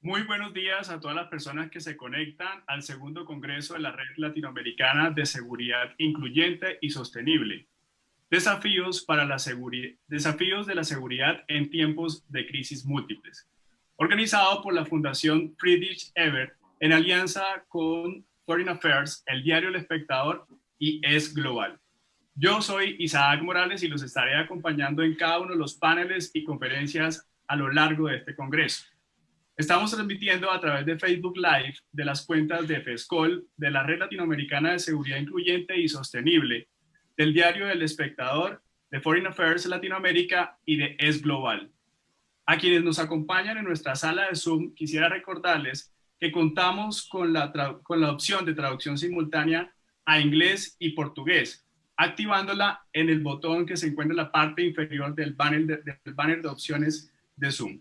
Muy buenos días a todas las personas que se conectan al segundo Congreso de la Red Latinoamericana de Seguridad Incluyente y Sostenible. Desafíos de la seguridad en tiempos de crisis múltiples. Organizado por la Fundación Friedrich Ebert en alianza con Foreign Affairs, el diario El Espectador y Es Global. Yo soy Isaac Morales y los estaré acompañando en cada uno de los paneles y conferencias a lo largo de este Congreso. Estamos transmitiendo a través de Facebook Live de las cuentas de FESCOL, de la Red Latinoamericana de Seguridad Incluyente y Sostenible, del diario El Espectador, de Foreign Affairs Latinoamérica y de Es Global. A quienes nos acompañan en nuestra sala de Zoom, quisiera recordarles que contamos con la opción de traducción simultánea a inglés y portugués, activándola en el botón que se encuentra en la parte inferior del banner de opciones de Zoom.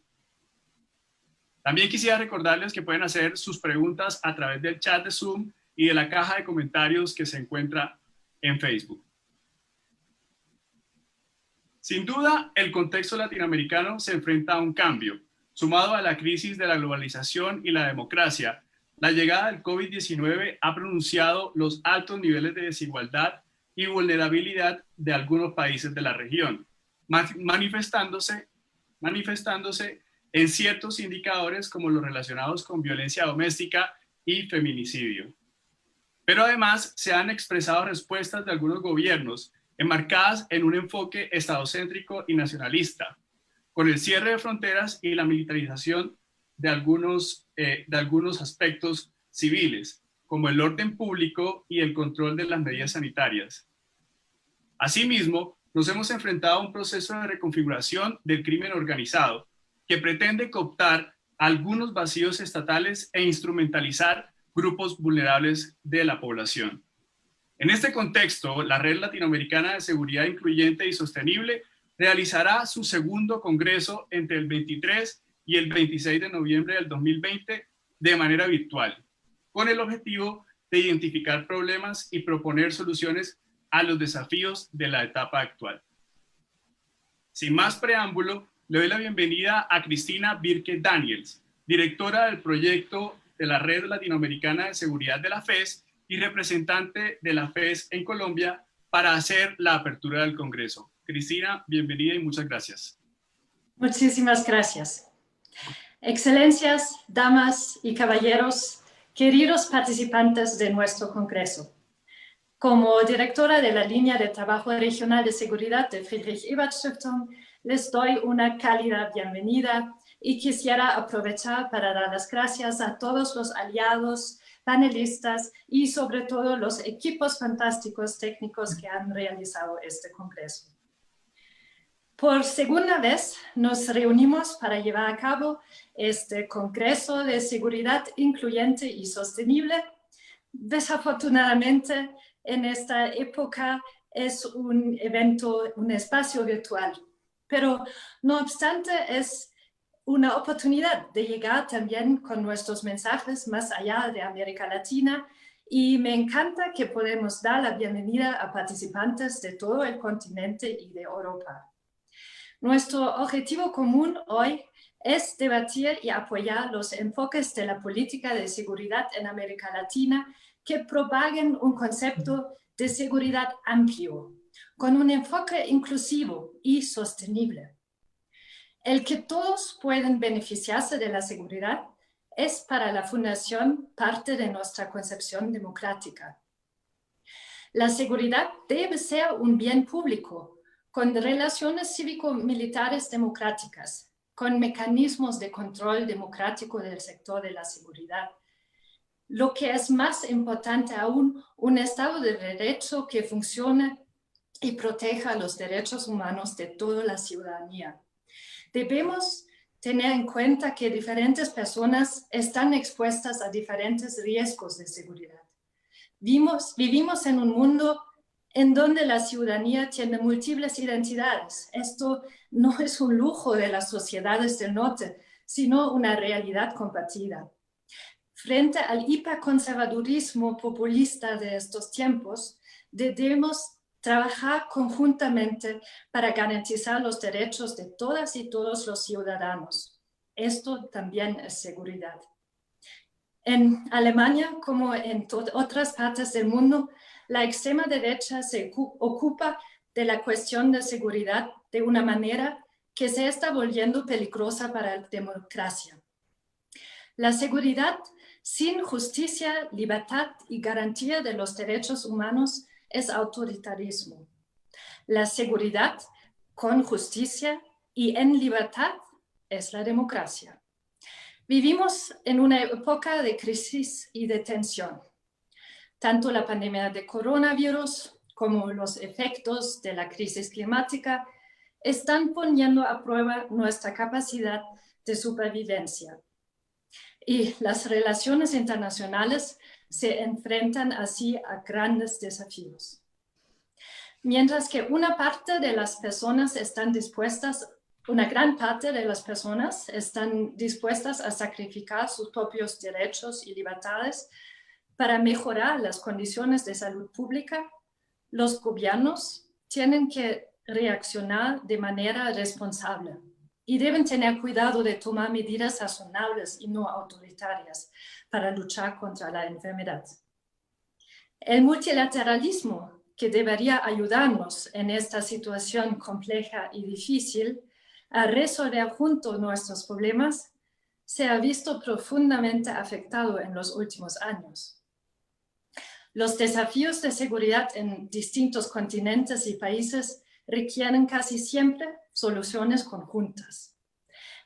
También quisiera recordarles que pueden hacer sus preguntas a través del chat de Zoom y de la caja de comentarios que se encuentra en Facebook. Sin duda, el contexto latinoamericano se enfrenta a un cambio. Sumado a la crisis de la globalización y la democracia, la llegada del COVID-19 ha pronunciado los altos niveles de desigualdad y vulnerabilidad de algunos países de la región, manifestándose en ciertos indicadores como los relacionados con violencia doméstica y feminicidio. Pero además se han expresado respuestas de algunos gobiernos enmarcadas en un enfoque estadocéntrico y nacionalista, con el cierre de fronteras y la militarización de algunos aspectos civiles, como el orden público y el control de las medidas sanitarias. Asimismo, nos hemos enfrentado a un proceso de reconfiguración del crimen organizado, que pretende cooptar algunos vacíos estatales e instrumentalizar grupos vulnerables de la población. En este contexto, la Red Latinoamericana de Seguridad Incluyente y Sostenible realizará su segundo congreso entre el 23 y el 26 de noviembre del 2020 de manera virtual, con el objetivo de identificar problemas y proponer soluciones a los desafíos de la etapa actual. Sin más preámbulo, le doy la bienvenida a Cristina Birke Daniels, directora del proyecto de la Red Latinoamericana de Seguridad de la FES y representante de la FES en Colombia, para hacer la apertura del Congreso. Cristina, bienvenida y muchas gracias. Muchísimas gracias. Excelencias, damas y caballeros, queridos participantes de nuestro Congreso. Como directora de la línea de trabajo regional de seguridad de Friedrich Ebert Stiftung, les doy una cálida bienvenida y quisiera aprovechar para dar las gracias a todos los aliados, panelistas y sobre todo los equipos fantásticos técnicos que han realizado este congreso. Por segunda vez nos reunimos para llevar a cabo este Congreso de Seguridad Incluyente y Sostenible. Desafortunadamente, en esta época es un evento, un espacio virtual, pero no obstante es una oportunidad de llegar también con nuestros mensajes más allá de América Latina y me encanta que podemos dar la bienvenida a participantes de todo el continente y de Europa. Nuestro objetivo común hoy es debatir y apoyar los enfoques de la política de seguridad en América Latina que propaguen un concepto de seguridad amplio, con un enfoque inclusivo y sostenible. El que todos pueden beneficiarse de la seguridad es para la Fundación parte de nuestra concepción democrática. La seguridad debe ser un bien público, con relaciones cívico-militares democráticas, con mecanismos de control democrático del sector de la seguridad. Lo que es más importante aún, un Estado de Derecho que funcione y proteja los derechos humanos de toda la ciudadanía. Debemos tener en cuenta que diferentes personas están expuestas a diferentes riesgos de seguridad. Vivimos en un mundo en donde la ciudadanía tiene múltiples identidades. Esto no es un lujo de las sociedades del norte, sino una realidad compartida. Frente al hiperconservadurismo populista de estos tiempos, debemos trabajar conjuntamente para garantizar los derechos de todas y todos los ciudadanos. Esto también es seguridad. En Alemania, como en otras partes del mundo, la extrema derecha se ocupa de la cuestión de seguridad de una manera que se está volviendo peligrosa para la democracia. La seguridad sin justicia, libertad y garantía de los derechos humanos es autoritarismo. La seguridad con justicia y en libertad es la democracia. Vivimos en una época de crisis y de tensión. Tanto la pandemia de coronavirus como los efectos de la crisis climática están poniendo a prueba nuestra capacidad de supervivencia. Y las relaciones internacionales se enfrentan así a grandes desafíos. Mientras que una gran parte de las personas están dispuestas a sacrificar sus propios derechos y libertades para mejorar las condiciones de salud pública, los gobiernos tienen que reaccionar de manera responsable y deben tener cuidado de tomar medidas razonables y no autoritarias para luchar contra la enfermedad. El multilateralismo, que debería ayudarnos en esta situación compleja y difícil a resolver juntos nuestros problemas, se ha visto profundamente afectado en los últimos años. Los desafíos de seguridad en distintos continentes y países requieren casi siempre soluciones conjuntas.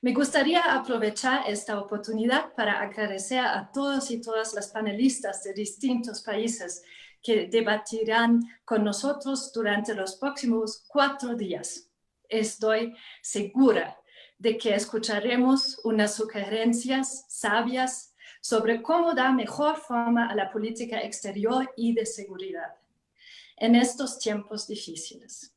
Me gustaría aprovechar esta oportunidad para agradecer a todos y todas las panelistas de distintos países que debatirán con nosotros durante los próximos 4 días. Estoy segura de que escucharemos unas sugerencias sabias sobre cómo dar mejor forma a la política exterior y de seguridad en estos tiempos difíciles.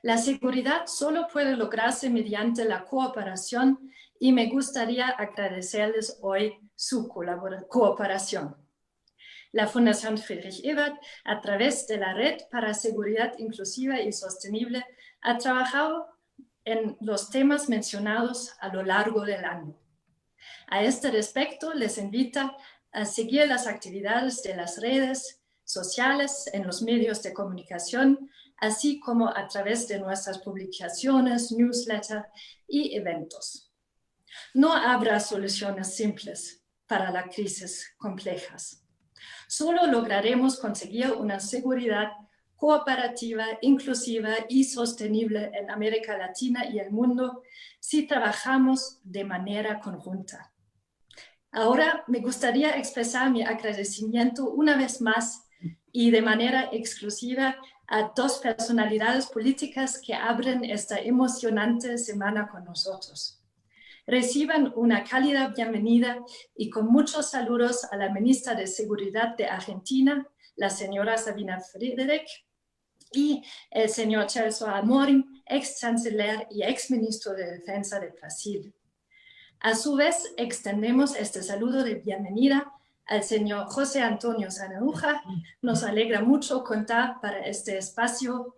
La seguridad solo puede lograrse mediante la cooperación y me gustaría agradecerles hoy su cooperación. La Fundación Friedrich Ebert, a través de la Red para Seguridad Inclusiva y Sostenible, ha trabajado en los temas mencionados a lo largo del año. A este respecto, les invito a seguir las actividades de las redes sociales en los medios de comunicación, así como a través de nuestras publicaciones, newsletters y eventos. No habrá soluciones simples para las crisis complejas. Solo lograremos conseguir una seguridad cooperativa, inclusiva y sostenible en América Latina y el mundo si trabajamos de manera conjunta. Ahora me gustaría expresar mi agradecimiento una vez más y de manera exclusiva a 2 personalidades políticas que abren esta emocionante semana con nosotros. Reciban una cálida bienvenida y con muchos saludos a la ministra de Seguridad de Argentina, la señora Sabina Friedrich, y el señor Celso Amorim, ex chanciller y ex ministro de Defensa de Brasil. A su vez, extendemos este saludo de bienvenida al señor José Antonio Sanahuja. Nos alegra mucho contar para este espacio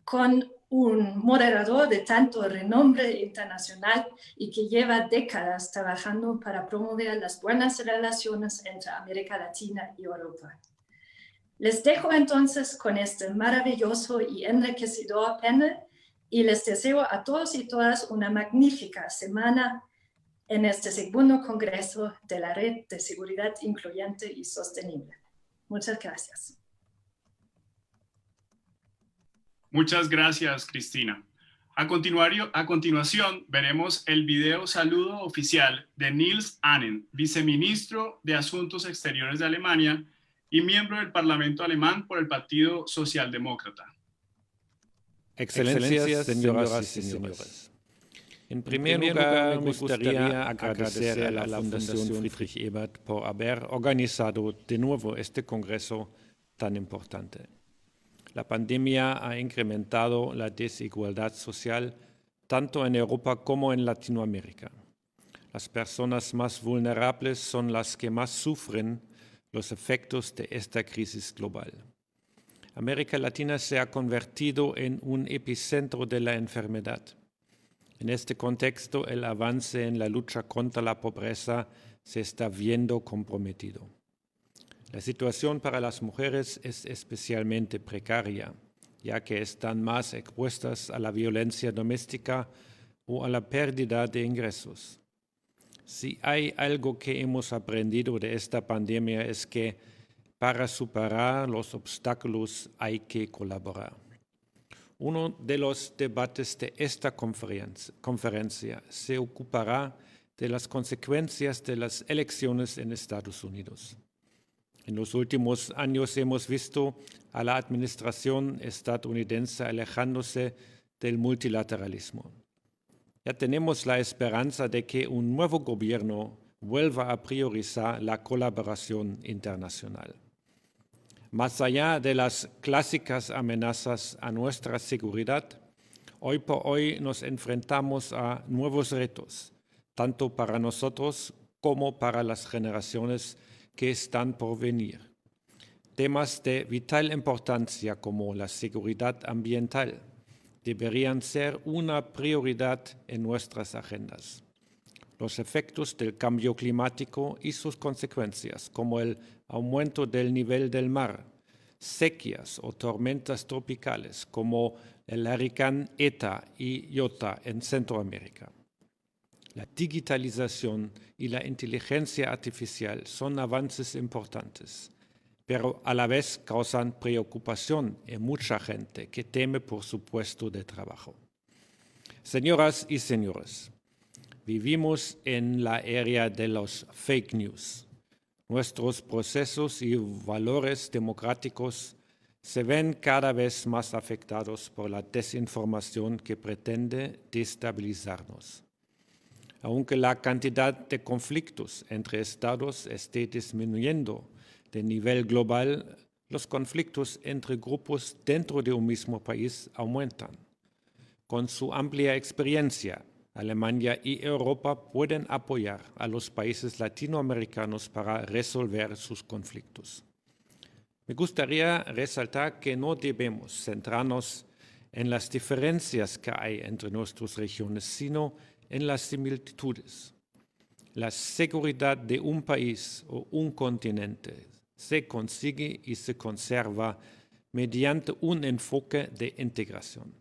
con un moderador de tanto renombre internacional y que lleva décadas trabajando para promover las buenas relaciones entre América Latina y Europa. Les dejo entonces con este maravilloso y enriquecedor panel y les deseo a todos y todas una magnífica semana en este segundo congreso de la Red de Seguridad Incluyente y Sostenible. Muchas gracias. Muchas gracias, Cristina. A continuación, veremos el video saludo oficial de Niels Annen, viceministro de Asuntos Exteriores de Alemania y miembro del Parlamento alemán por el Partido Socialdemócrata. Excelencias, señoras y señores. En primer lugar, me gustaría agradecer a la Fundación Friedrich Ebert por haber organizado de nuevo este congreso tan importante. La pandemia ha incrementado la desigualdad social tanto en Europa como en Latinoamérica. Las personas más vulnerables son las que más sufren los efectos de esta crisis global. América Latina se ha convertido en un epicentro de la enfermedad. En este contexto, el avance en la lucha contra la pobreza se está viendo comprometido. La situación para las mujeres es especialmente precaria, ya que están más expuestas a la violencia doméstica o a la pérdida de ingresos. Si hay algo que hemos aprendido de esta pandemia es que para superar los obstáculos hay que colaborar. Uno de los debates de esta conferencia se ocupará de las consecuencias de las elecciones en Estados Unidos. En los últimos años hemos visto a la administración estadounidense alejándose del multilateralismo. Ya tenemos la esperanza de que un nuevo gobierno vuelva a priorizar la colaboración internacional. Más allá de las clásicas amenazas a nuestra seguridad, hoy por hoy nos enfrentamos a nuevos retos, tanto para nosotros como para las generaciones que están por venir. Temas de vital importancia como la seguridad ambiental deberían ser una prioridad en nuestras agendas. Los efectos del cambio climático y sus consecuencias, como el aumento del nivel del mar, sequías o tormentas tropicales, como el huracán ETA y Iota en Centroamérica. La digitalización y la inteligencia artificial son avances importantes, pero a la vez causan preocupación en mucha gente que teme por su puesto de trabajo. Señoras y señores, vivimos en la era de los fake news. Nuestros procesos y valores democráticos se ven cada vez más afectados por la desinformación que pretende destabilizarnos. Aunque la cantidad de conflictos entre estados esté disminuyendo de nivel global, los conflictos entre grupos dentro de un mismo país aumentan. Con su amplia experiencia, Alemania y Europa pueden apoyar a los países latinoamericanos para resolver sus conflictos. Me gustaría resaltar que no debemos centrarnos en las diferencias que hay entre nuestras regiones, sino en las similitudes. La seguridad de un país o un continente se consigue y se conserva mediante un enfoque de integración.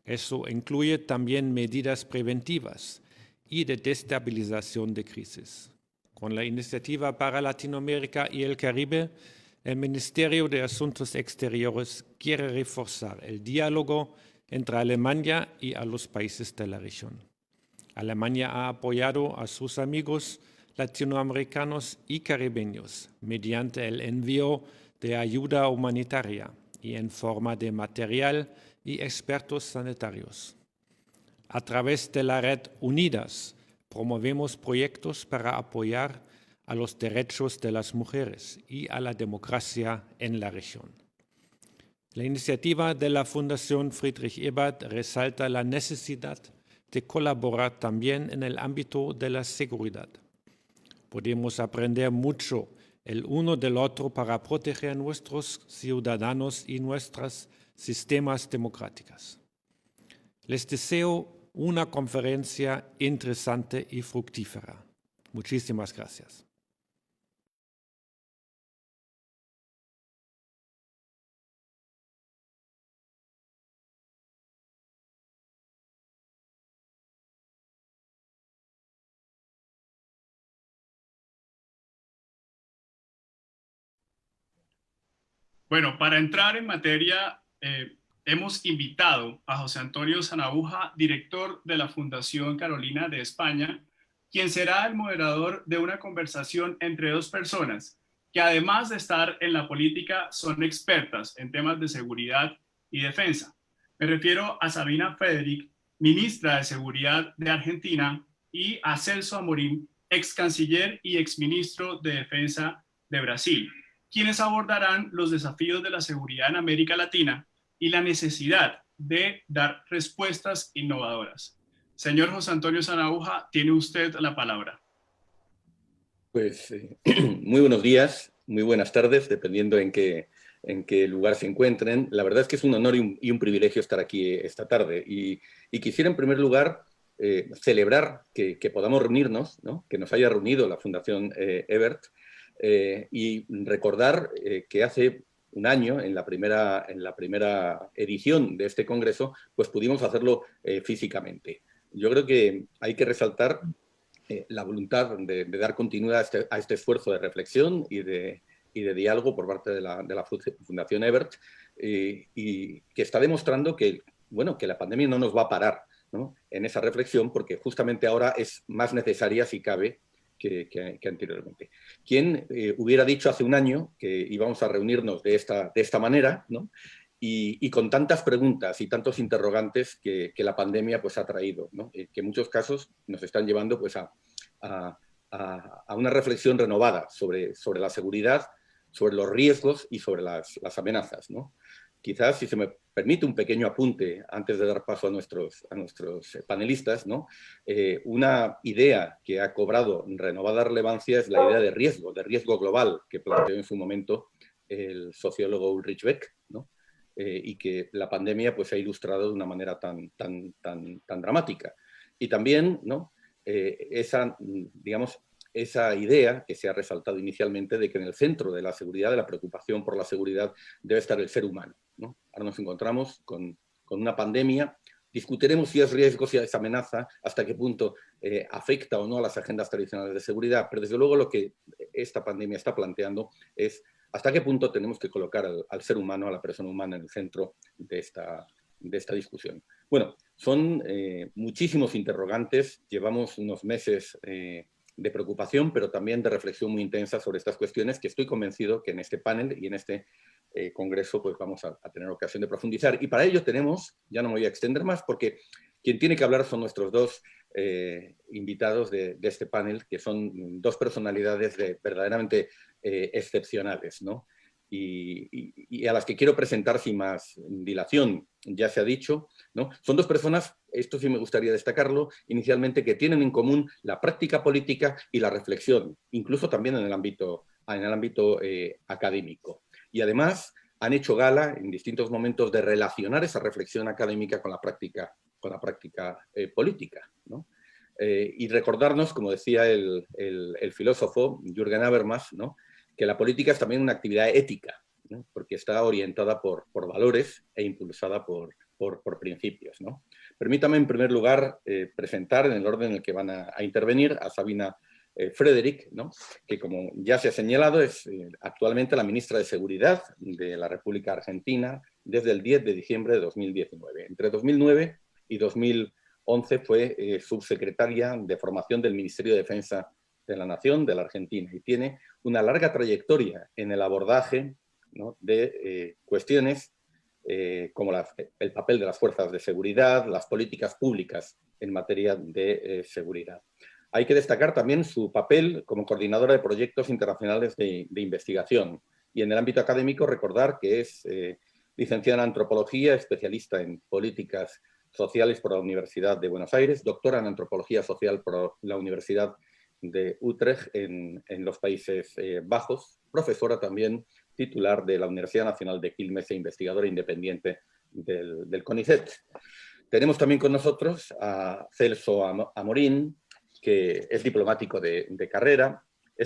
Eso incluye también medidas preventivas y de destabilización de crisis. Con la Iniciativa para Latinoamérica y el Caribe, el Ministerio de Asuntos Exteriores quiere reforzar el diálogo entre Alemania y a los países de la región. Alemania ha apoyado a sus amigos latinoamericanos y caribeños mediante el envío de ayuda humanitaria y en forma de material y expertos sanitarios. A través de la red Unidas promovemos proyectos para apoyar a los derechos de las mujeres y a la democracia en la región. La iniciativa de la Fundación Friedrich Ebert resalta la necesidad de colaborar también en el ámbito de la seguridad. Podemos aprender mucho el uno del otro para proteger a nuestros ciudadanos y nuestros sistemas democráticos. Les deseo una conferencia interesante y fructífera. Muchísimas gracias. Bueno, para entrar en materia, hemos invitado a José Antonio Sanaúja, director de la Fundación Carolina de España, quien será el moderador de una conversación entre dos personas que, además de estar en la política, son expertas en temas de seguridad y defensa. Me refiero a Sabina Frederick, ministra de Seguridad de Argentina, y a Celso Amorim, ex canciller y ex ministro de Defensa de Brasil, quienes abordarán los desafíos de la seguridad en América Latina y la necesidad de dar respuestas innovadoras. Señor José Antonio Sanaúja, tiene usted la palabra. Pues muy buenos días, muy buenas tardes, dependiendo en qué lugar se encuentren. La verdad es que es un honor y un privilegio estar aquí esta tarde. Y quisiera en primer lugar celebrar que podamos reunirnos, ¿no? Que nos haya reunido la Fundación Ebert, y recordar que hace un año, en la primera edición de este congreso, pues pudimos hacerlo físicamente. Yo creo que hay que resaltar la voluntad de dar continuidad a este esfuerzo de reflexión y de diálogo por parte de la Fundación Ebert, y que está demostrando que, bueno, que la pandemia no nos va a parar, ¿no?, en esa reflexión, porque justamente ahora es más necesaria, si cabe, que anteriormente. ¿Quién hubiera dicho hace un año que íbamos a reunirnos de esta manera, ¿no?, y con tantas preguntas y tantos interrogantes que la pandemia pues ha traído, ¿no?, que en muchos casos nos están llevando pues a una reflexión renovada sobre la seguridad, sobre los riesgos y sobre las amenazas, ¿no? Quizás, si se me permite un pequeño apunte antes de dar paso a nuestros panelistas, ¿no?, una idea que ha cobrado renovada relevancia es la idea de riesgo global, que planteó en su momento el sociólogo Ulrich Beck, ¿no?, y que la pandemia pues, ha ilustrado de una manera tan dramática. Y también, ¿no?, esa idea que se ha resaltado inicialmente de que en el centro de la seguridad, de la preocupación por la seguridad, debe estar el ser humano, ¿no? Ahora nos encontramos con una pandemia. Discutiremos si es riesgo, si es amenaza, hasta qué punto afecta o no a las agendas tradicionales de seguridad, pero desde luego lo que esta pandemia está planteando es hasta qué punto tenemos que colocar al ser humano, a la persona humana en el centro de esta discusión. Bueno, son muchísimos interrogantes, llevamos unos meses de preocupación, pero también de reflexión muy intensa sobre estas cuestiones que estoy convencido que en este panel y en este congreso pues vamos a tener ocasión de profundizar. Y para ello tenemos, ya no me voy a extender más, porque quien tiene que hablar son nuestros dos invitados de este panel, que son dos personalidades verdaderamente excepcionales, ¿no? Y a las que quiero presentar sin más dilación. Ya se ha dicho, ¿no? Son dos personas, esto sí me gustaría destacarlo, inicialmente, que tienen en común la práctica política y la reflexión, incluso también en el ámbito académico. Y además han hecho gala en distintos momentos de relacionar esa reflexión académica con la práctica política, ¿no? Y recordarnos, como decía el filósofo Jürgen Habermas, ¿no?, que la política es también una actividad ética, ¿no?, porque está orientada por valores e impulsada por principios, ¿no? Permítame, en primer lugar, presentar en el orden en el que van a intervenir a Sabina Frederick, ¿no?, que, como ya se ha señalado, es actualmente la ministra de Seguridad de la República Argentina desde el 10 de diciembre de 2019. Entre 2009 y 2011 fue subsecretaria de Formación del Ministerio de Defensa de la Nación de la Argentina, y tiene una larga trayectoria en el abordaje, ¿no?, de cuestiones como el papel de las fuerzas de seguridad, las políticas públicas en materia de seguridad. Hay que destacar también su papel como coordinadora de proyectos internacionales de investigación, y en el ámbito académico recordar que es licenciada en Antropología, especialista en políticas sociales por la Universidad de Buenos Aires, doctora en Antropología Social por la Universidad de Utrecht en los Países Bajos, profesora también titular de la Universidad Nacional de Quilmes e investigadora independiente del CONICET. Tenemos también con nosotros a Celso Amorín, que es diplomático de carrera, ha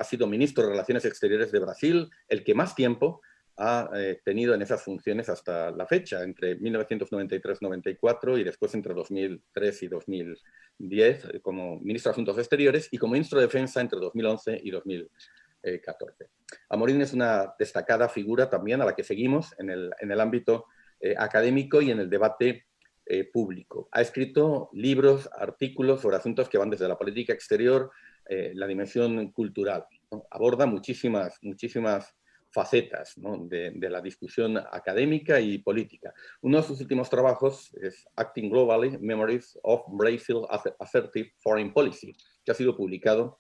sido ministro de Relaciones Exteriores de Brasil, el que más tiempo ha tenido en esas funciones hasta la fecha, entre 1993-94 y después entre 2003 y 2010 como ministro de Asuntos Exteriores, y como ministro de Defensa entre 2011 y 2014. Amorín es una destacada figura también a la que seguimos en el ámbito académico y en el debate público. Ha escrito libros, artículos sobre asuntos que van desde la política exterior, la dimensión cultural, ¿no? Aborda muchísimas facetas, ¿no?, de la discusión académica y política. Uno de sus últimos trabajos es Acting Globally, Memories of Brazil Assertive Foreign Policy, que ha sido publicado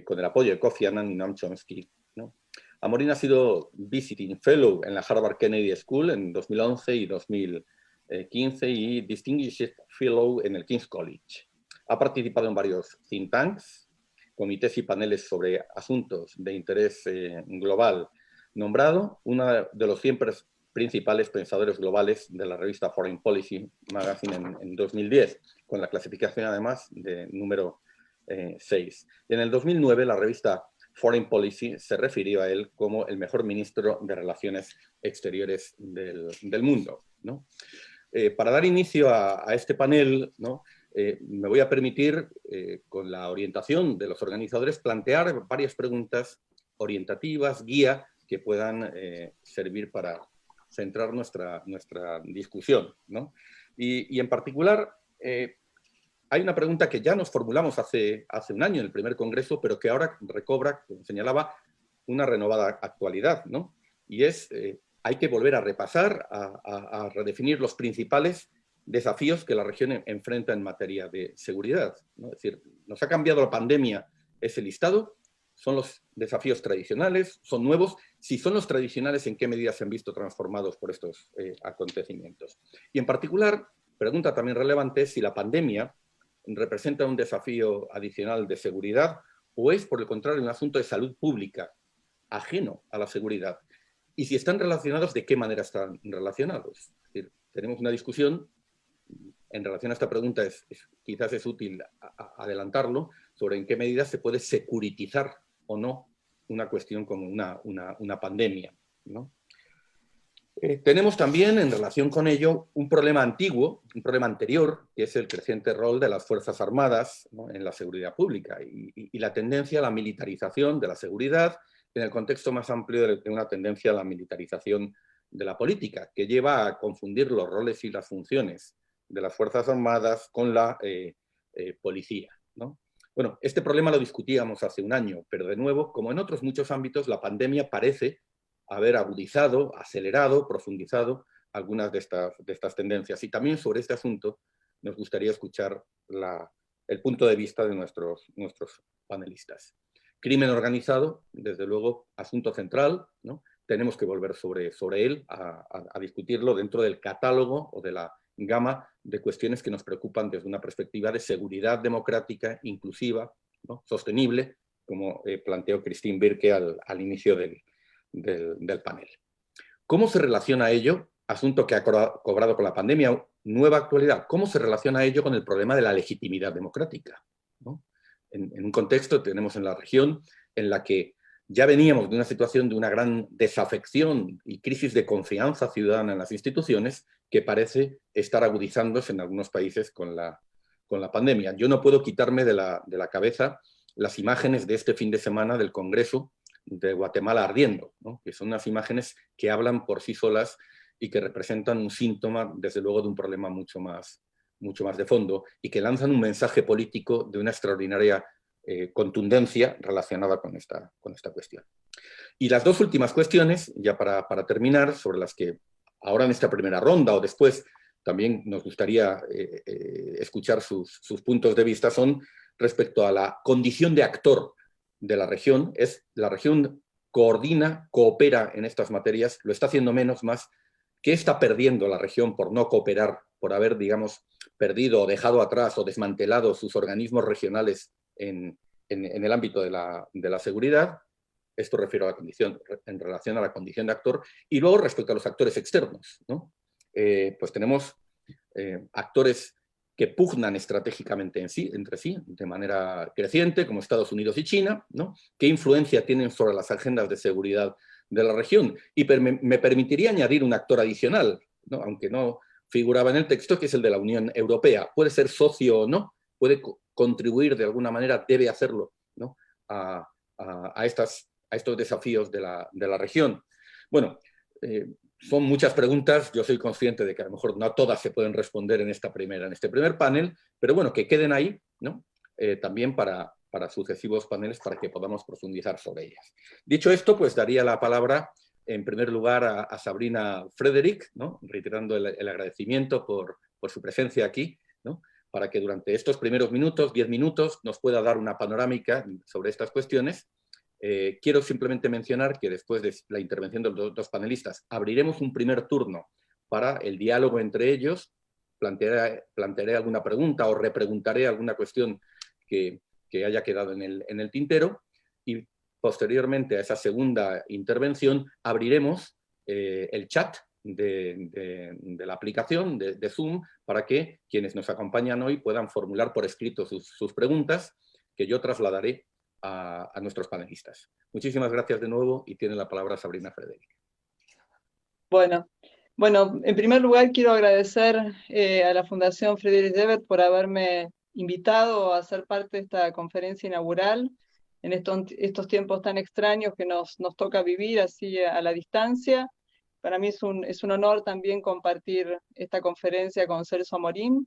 con el apoyo de Kofi Annan y Noam Chomsky, ¿no? Amorín ha sido Visiting Fellow en la Harvard Kennedy School en 2011 y 2015 y Distinguished Fellow en el King's College. Ha participado en varios think tanks, comités y paneles sobre asuntos de interés global nombrado. Uno de los 100 principales pensadores globales de la revista Foreign Policy Magazine en 2010, con la clasificación además de número 6. Y en el 2009 la revista Foreign Policy se refirió a él como el mejor ministro de Relaciones Exteriores del mundo, ¿no? Para dar inicio a este panel, ¿no? Me voy a permitir, con la orientación de los organizadores, plantear varias preguntas orientativas, guía, que puedan servir para centrar nuestra discusión, ¿no? Y en particular, hay una pregunta que ya nos formulamos hace un año en el primer congreso, pero que ahora recobra, como señalaba, una renovada actualidad, ¿no? Y es, hay que volver a repasar, a redefinir los principales desafíos que la región enfrenta en materia de seguridad, ¿no? Es decir, nos ha cambiado la pandemia ese listado, son los desafíos tradicionales, son nuevos. Si son los tradicionales, ¿en qué medida se han visto transformados por estos acontecimientos? Y en particular, pregunta también relevante es si la pandemia representa un desafío adicional de seguridad o es, por el contrario, un asunto de salud pública ajeno a la seguridad. Y si están relacionados, ¿de qué manera están relacionados? Es decir, tenemos una discusión en relación a esta pregunta, quizás es útil adelantarlo, sobre en qué medida se puede securitizar o no una cuestión como una pandemia, ¿no? Tenemos también, en relación con ello, un problema antiguo, un problema anterior, que es el creciente rol de las Fuerzas Armadas, ¿no?, en la seguridad pública y la tendencia a la militarización de la seguridad en el contexto más amplio de una tendencia a la militarización de la política, que lleva a confundir los roles y las funciones de las Fuerzas Armadas con la policía, ¿no? Bueno, este problema lo discutíamos hace un año, pero de nuevo, como en otros muchos ámbitos, la pandemia parece haber agudizado, acelerado, profundizado algunas de estas tendencias. Y también sobre este asunto nos gustaría escuchar el punto de vista de nuestros panelistas. Crimen organizado, desde luego, asunto central, ¿no? Tenemos que volver sobre él a discutirlo dentro del catálogo o de la gama de cuestiones que nos preocupan desde una perspectiva de seguridad democrática, inclusiva, ¿no?, sostenible, como planteó Christine Birke al inicio del panel. ¿Cómo se relaciona ello, asunto que ha cobrado con la pandemia nueva actualidad, cómo se relaciona ello con el problema de la legitimidad democrática, ¿no? En un contexto tenemos en la región en la que ya veníamos de una situación de una gran desafección y crisis de confianza ciudadana en las instituciones que parece estar agudizándose en algunos países con la pandemia. Yo no puedo quitarme de la cabeza las imágenes de este fin de semana del Congreso de Guatemala ardiendo, ¿no?, que son unas imágenes que hablan por sí solas y que representan un síntoma, desde luego, de un problema mucho más de fondo y que lanzan un mensaje político de una extraordinaria contundencia relacionada con esta cuestión. Y las dos últimas cuestiones, ya para terminar, sobre las que ahora en esta primera ronda o después también nos gustaría escuchar sus puntos de vista, son respecto a la condición de actor de la región. La región coordina, coopera en estas materias, lo está haciendo menos, más. ¿Qué está perdiendo la región por no cooperar, por haber, digamos, perdido o dejado atrás o desmantelado sus organismos regionales en el ámbito de la seguridad? Esto refiero a la condición, en relación a la condición de actor. Y luego, respecto a los actores externos, ¿no? Pues tenemos actores que pugnan estratégicamente entre sí, de manera creciente, como Estados Unidos y China, ¿no?, qué influencia tienen sobre las agendas de seguridad de la región. Y me permitiría añadir un actor adicional, ¿no?, aunque no figuraba en el texto, que es el de la Unión Europea. Puede ser socio o no, puede contribuir de alguna manera, debe hacerlo, ¿no?, a estos desafíos de la región. Bueno, son muchas preguntas, yo soy consciente de que a lo mejor no todas se pueden responder en este primer panel, pero bueno, que queden ahí, ¿no?, también para sucesivos paneles, para que podamos profundizar sobre ellas. Dicho esto, pues daría la palabra en primer lugar a Sabrina Frederick, ¿no?, reiterando el agradecimiento por su presencia aquí, ¿no?, para que durante estos primeros minutos, 10 minutos, nos pueda dar una panorámica sobre estas cuestiones. Quiero simplemente mencionar que después de la intervención de los dos panelistas abriremos un primer turno para el diálogo entre ellos, plantearé alguna pregunta o repreguntaré alguna cuestión que haya quedado en el tintero, y posteriormente a esa segunda intervención abriremos el chat de la aplicación de Zoom para que quienes nos acompañan hoy puedan formular por escrito sus preguntas, que yo trasladaré a nuestros panelistas. Muchísimas gracias de nuevo y tiene la palabra Sabrina Frederick. Bueno, en primer lugar quiero agradecer a la Fundación Friedrich Ebert por haberme invitado a ser parte de esta conferencia inaugural en estos tiempos tan extraños que nos toca vivir así a la distancia. Para mí es un honor también compartir esta conferencia con Celso Amorín.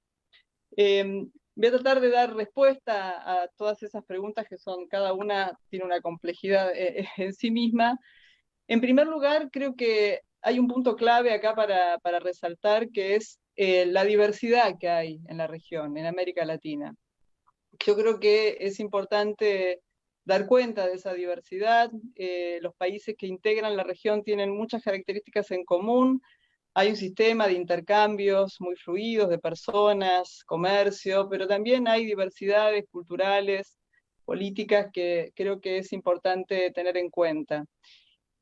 Voy a tratar de dar respuesta a todas esas preguntas que cada una tiene una complejidad en sí misma. En primer lugar, creo que hay un punto clave acá para resaltar, que es la diversidad que hay en la región, en América Latina. Yo creo que es importante dar cuenta de esa diversidad. Los países que integran la región tienen muchas características en común. Hay un sistema de intercambios muy fluidos de personas, comercio, pero también hay diversidades culturales, políticas que creo que es importante tener en cuenta.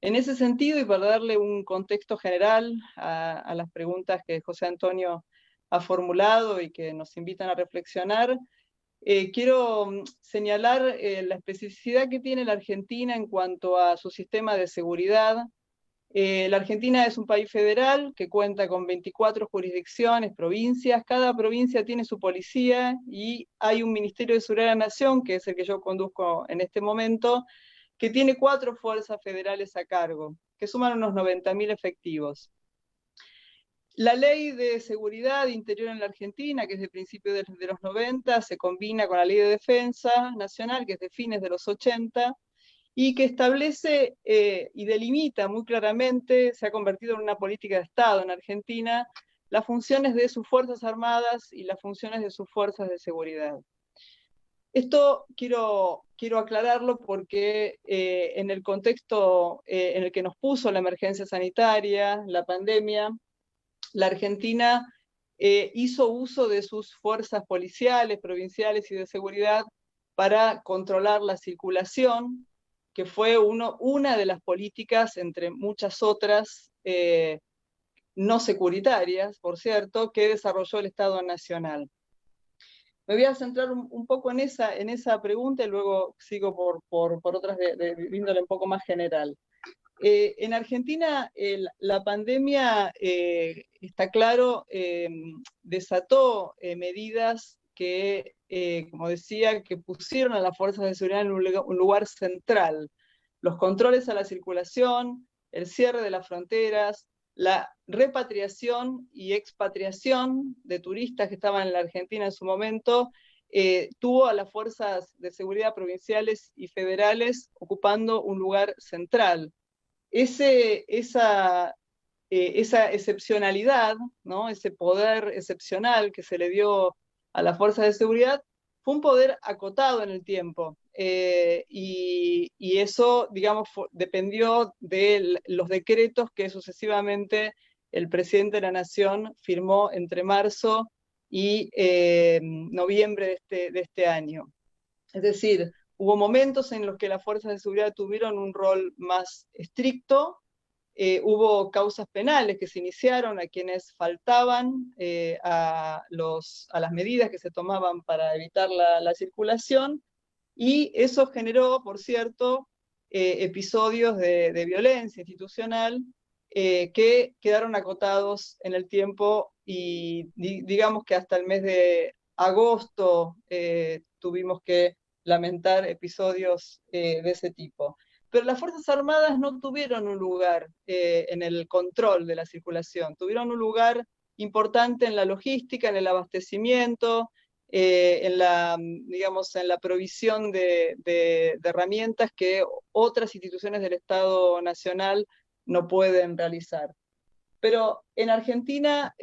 En ese sentido, y para darle un contexto general a las preguntas que José Antonio ha formulado y que nos invitan a reflexionar, quiero señalar la especificidad que tiene la Argentina en cuanto a su sistema de seguridad. La Argentina es un país federal que cuenta con 24 jurisdicciones, provincias. Cada provincia tiene su policía y hay un Ministerio de Seguridad de la Nación, que es el que yo conduzco en este momento, que tiene 4 fuerzas federales a cargo, que suman unos 90.000 efectivos. La ley de seguridad interior en la Argentina, que es de principios de los 90, se combina con la ley de defensa nacional, que es de fines de los 80, y que establece y delimita muy claramente, se ha convertido en una política de Estado en Argentina, las funciones de sus Fuerzas Armadas y las funciones de sus fuerzas de seguridad. Esto quiero aclararlo porque en el contexto en el que nos puso la emergencia sanitaria, la pandemia, la Argentina hizo uso de sus fuerzas policiales, provinciales y de seguridad para controlar la circulación, que fue una de las políticas, entre muchas otras, no securitarias, por cierto, que desarrolló el Estado Nacional. Me voy a centrar un poco en esa pregunta y luego sigo por otras de índole un poco más general. En Argentina la pandemia, está claro, desató medidas que, como decía, que pusieron a las fuerzas de seguridad en un lugar central. Los controles a la circulación, el cierre de las fronteras, la repatriación y expatriación de turistas que estaban en la Argentina en su momento, tuvo a las fuerzas de seguridad provinciales y federales ocupando un lugar central. Esa excepcionalidad, ¿no? Ese poder excepcional que se le dio a las fuerzas de seguridad, fue un poder acotado en el tiempo. Y eso, digamos, dependió de los decretos que sucesivamente el presidente de la Nación firmó entre marzo y noviembre de este año. Es decir, hubo momentos en los que las fuerzas de seguridad tuvieron un rol más estricto, hubo causas penales que se iniciaron a quienes faltaban a las medidas que se tomaban para evitar la circulación, y eso generó, por cierto, episodios de violencia institucional que quedaron acotados en el tiempo, y digamos que hasta el mes de agosto tuvimos que lamentar episodios de ese tipo. Pero las Fuerzas Armadas no tuvieron un lugar en el control de la circulación, tuvieron un lugar importante en la logística, en el abastecimiento, en la provisión de herramientas que otras instituciones del Estado Nacional no pueden realizar. Pero en Argentina,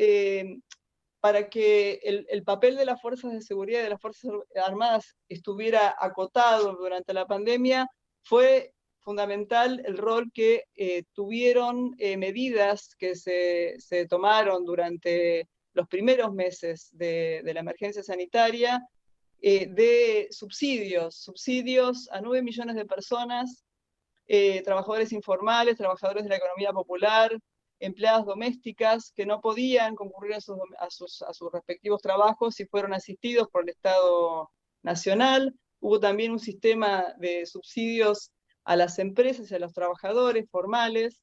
para que el papel de las fuerzas de seguridad y de las Fuerzas Armadas estuviera acotado durante la pandemia, fue fundamental el rol que tuvieron medidas que se tomaron durante los primeros meses de la emergencia sanitaria, de subsidios a 9 millones de personas, trabajadores informales, trabajadores de la economía popular, empleadas domésticas que no podían concurrir a sus respectivos trabajos y fueron asistidos por el Estado Nacional. Hubo también un sistema de subsidios a las empresas y a los trabajadores formales,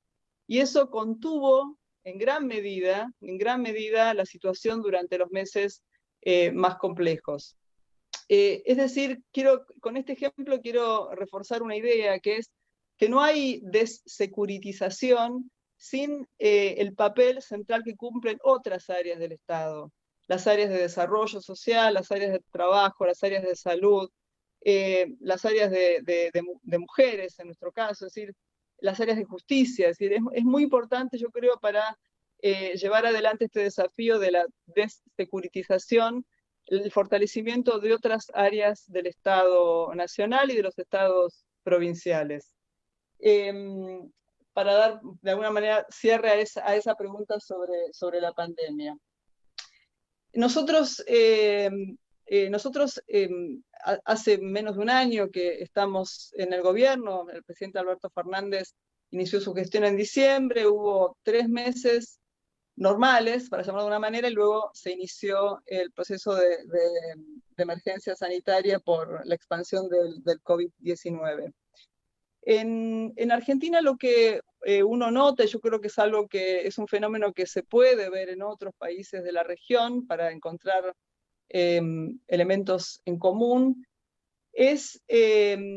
y eso contuvo en gran medida la situación durante los meses más complejos. Es decir, con este ejemplo quiero reforzar una idea, que es que no hay desecuritización sin el papel central que cumplen otras áreas del Estado, las áreas de desarrollo social, las áreas de trabajo, las áreas de salud, las áreas de mujeres en nuestro caso, es decir, las áreas de justicia. Es decir, es muy importante, yo creo, para llevar adelante este desafío de la desecuritización, el fortalecimiento de otras áreas del Estado nacional y de los estados provinciales. Para dar de alguna manera cierre a esa pregunta sobre la pandemia. Nosotros hace menos de un año que estamos en el gobierno. El presidente Alberto Fernández inició su gestión en diciembre, hubo 3 meses normales, para llamarlo de una manera, y luego se inició el proceso de emergencia sanitaria por la expansión del COVID-19. En Argentina lo que uno nota, y yo creo que es algo que es un fenómeno que se puede ver en otros países de la región para encontrar elementos en común, es la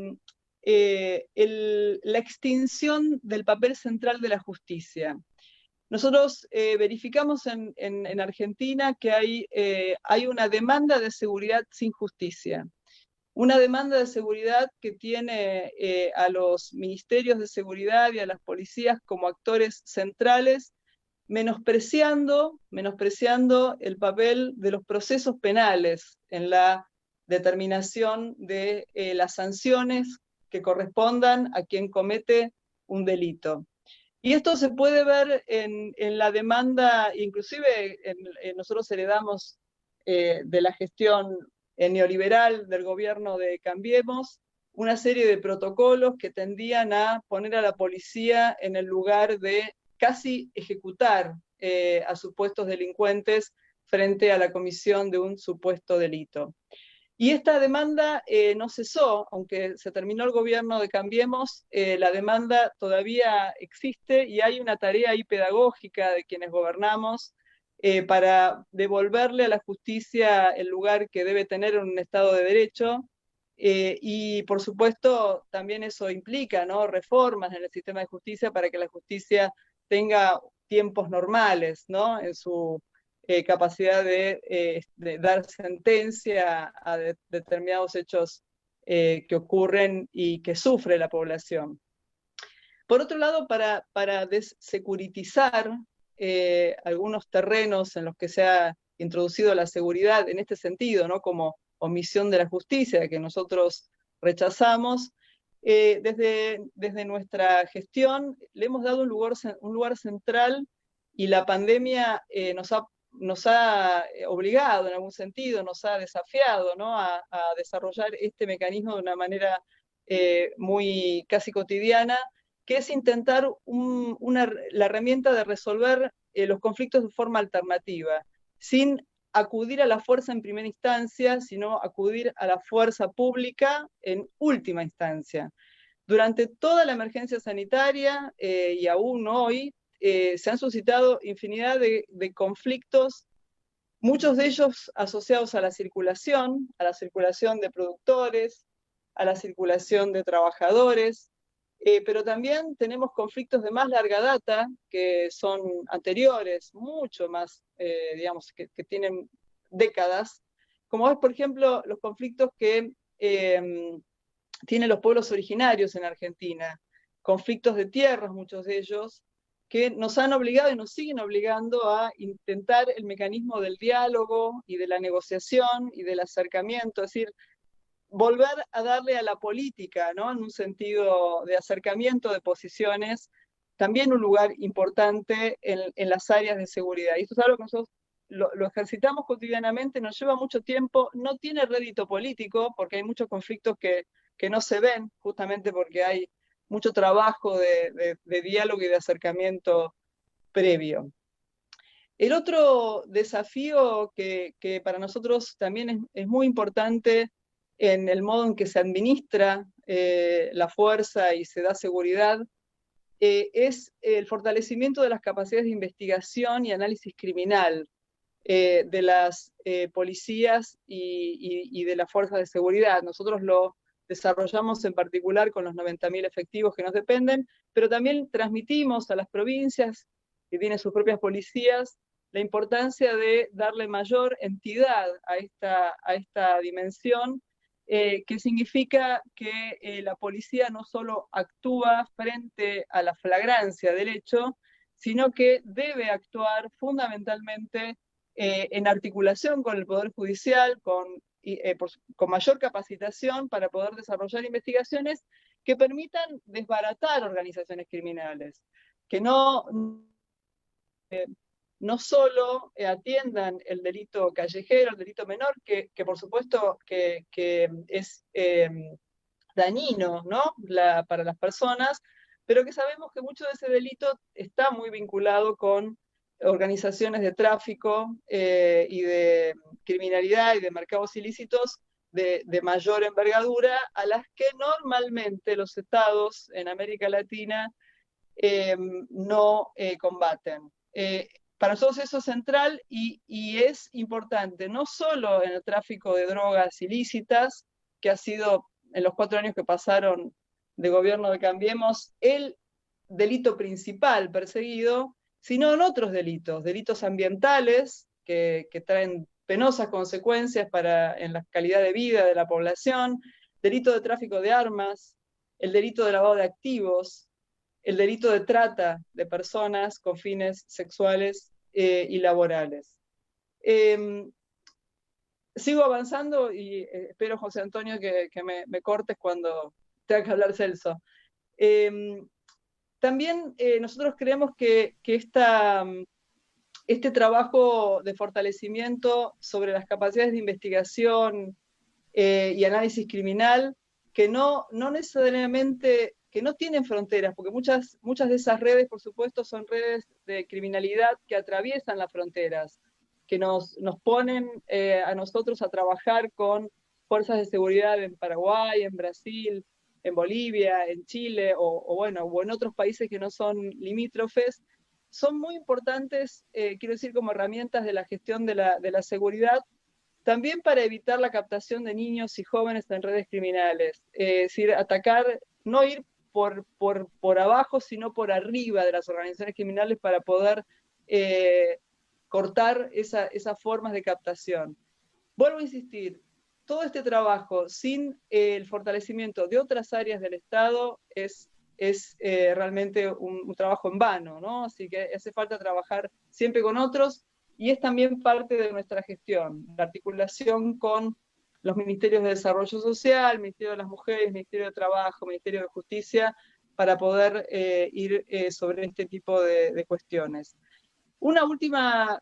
extinción del papel central de la justicia. Nosotros verificamos en Argentina que hay una demanda de seguridad sin justicia. Una demanda de seguridad que tiene a los ministerios de seguridad y a las policías como actores centrales, menospreciando el papel de los procesos penales en la determinación de las sanciones que correspondan a quien comete un delito. Y esto se puede ver en la demanda, inclusive nosotros heredamos de la gestión neoliberal del gobierno de Cambiemos, una serie de protocolos que tendían a poner a la policía en el lugar de casi ejecutar a supuestos delincuentes frente a la comisión de un supuesto delito. Y esta demanda no cesó, aunque se terminó el gobierno de Cambiemos, la demanda todavía existe y hay una tarea ahí pedagógica de quienes gobernamos para devolverle a la justicia el lugar que debe tener en un Estado de Derecho, y por supuesto también eso implica, ¿no?, reformas en el sistema de justicia para que la justicia tenga tiempos normales, ¿no?, en su capacidad de dar sentencia a determinados hechos que ocurren y que sufre la población. Por otro lado, para desecuritizar algunos terrenos en los que se ha introducido la seguridad en este sentido, ¿no?, como omisión de la justicia, que nosotros rechazamos, desde nuestra gestión le hemos dado un lugar central, y la pandemia nos ha obligado en algún sentido, nos ha desafiado, ¿no?, a desarrollar este mecanismo de una manera muy casi cotidiana, que es intentar la herramienta de resolver los conflictos de forma alternativa, sin acudir a la fuerza en primera instancia, sino acudir a la fuerza pública en última instancia. Durante toda la emergencia sanitaria y aún hoy, se han suscitado infinidad de conflictos, muchos de ellos asociados a la circulación de productores, a la circulación de trabajadores, pero también tenemos conflictos de más larga data, que son anteriores, mucho más, digamos, que tienen décadas, como es, por ejemplo, los conflictos que tienen los pueblos originarios en Argentina, conflictos de tierras, muchos de ellos, que nos han obligado y nos siguen obligando a intentar el mecanismo del diálogo y de la negociación y del acercamiento, es decir, volver a darle a la política, ¿no?, en un sentido de acercamiento de posiciones, también un lugar importante en las áreas de seguridad. Y esto es algo que nosotros lo ejercitamos cotidianamente, nos lleva mucho tiempo, no tiene rédito político, porque hay muchos conflictos que no se ven, justamente porque hay mucho trabajo de diálogo y de acercamiento previo. El otro desafío que para nosotros también es muy importante en el modo en que se administra la fuerza y se da seguridad, es el fortalecimiento de las capacidades de investigación y análisis criminal de las policías y de las fuerzas de seguridad. Nosotros lo desarrollamos en particular con los 90.000 efectivos que nos dependen, pero también transmitimos a las provincias que tienen sus propias policías la importancia de darle mayor entidad a esta dimensión, que significa que la policía no solo actúa frente a la flagrancia del hecho, sino que debe actuar fundamentalmente en articulación con el Poder Judicial, con mayor capacitación para poder desarrollar investigaciones que permitan desbaratar organizaciones criminales, que no solo atiendan el delito callejero, el delito menor, que por supuesto que es dañino, ¿no? Para las personas, pero que sabemos que mucho de ese delito está muy vinculado con organizaciones de tráfico y de criminalidad y de mercados ilícitos de mayor envergadura, a las que normalmente los estados en América Latina no combaten. Para nosotros eso es central y es importante, no solo en el tráfico de drogas ilícitas, que ha sido en los 4 años que pasaron de gobierno de Cambiemos el delito principal perseguido, sino en otros delitos ambientales que traen penosas consecuencias en la calidad de vida de la población, delito de tráfico de armas, el delito de lavado de activos, el delito de trata de personas con fines sexuales y laborales. Sigo avanzando y espero, José Antonio, que me cortes cuando tenga que hablar Celso. También nosotros creemos que este trabajo de fortalecimiento sobre las capacidades de investigación y análisis criminal, que no necesariamente, que no tienen fronteras, porque muchas de esas redes, por supuesto, son redes de criminalidad que atraviesan las fronteras, que nos ponen a nosotros a trabajar con fuerzas de seguridad en Paraguay, en Brasil, en Bolivia, en Chile, o en otros países que no son limítrofes, son muy importantes, quiero decir, como herramientas de la gestión de la seguridad, también para evitar la captación de niños y jóvenes en redes criminales. Es decir, atacar, no ir por abajo, sino por arriba de las organizaciones criminales para poder cortar esas formas de captación. Vuelvo a insistir, todo este trabajo sin el fortalecimiento de otras áreas del Estado es realmente un trabajo en vano, ¿no? Así que hace falta trabajar siempre con otros y es también parte de nuestra gestión, la articulación con los ministerios de Desarrollo Social, Ministerio de las Mujeres, Ministerio de Trabajo, Ministerio de Justicia, para poder ir sobre este tipo de cuestiones. Una última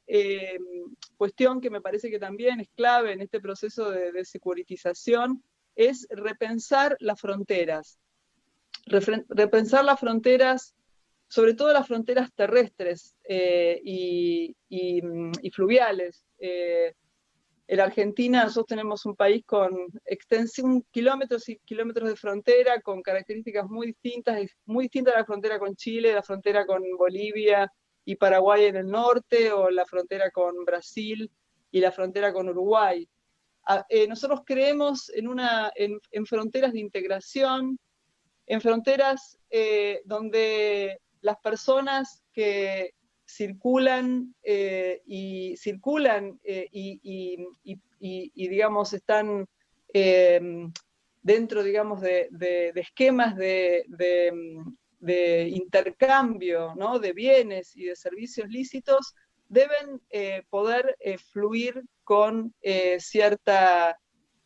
cuestión que me parece que también es clave en este proceso de securitización es repensar las fronteras. Repensar las fronteras, sobre todo las fronteras terrestres y fluviales. En Argentina nosotros tenemos un país con extensión, kilómetros y kilómetros de frontera, con características muy distintas a la frontera con Chile, la frontera con Bolivia y Paraguay en el norte, o la frontera con Brasil y la frontera con Uruguay. Nosotros creemos en fronteras de integración, en fronteras donde las personas que circulan y digamos están dentro, digamos, de esquemas de intercambio, ¿no?, de bienes y de servicios lícitos, deben poder fluir con cierta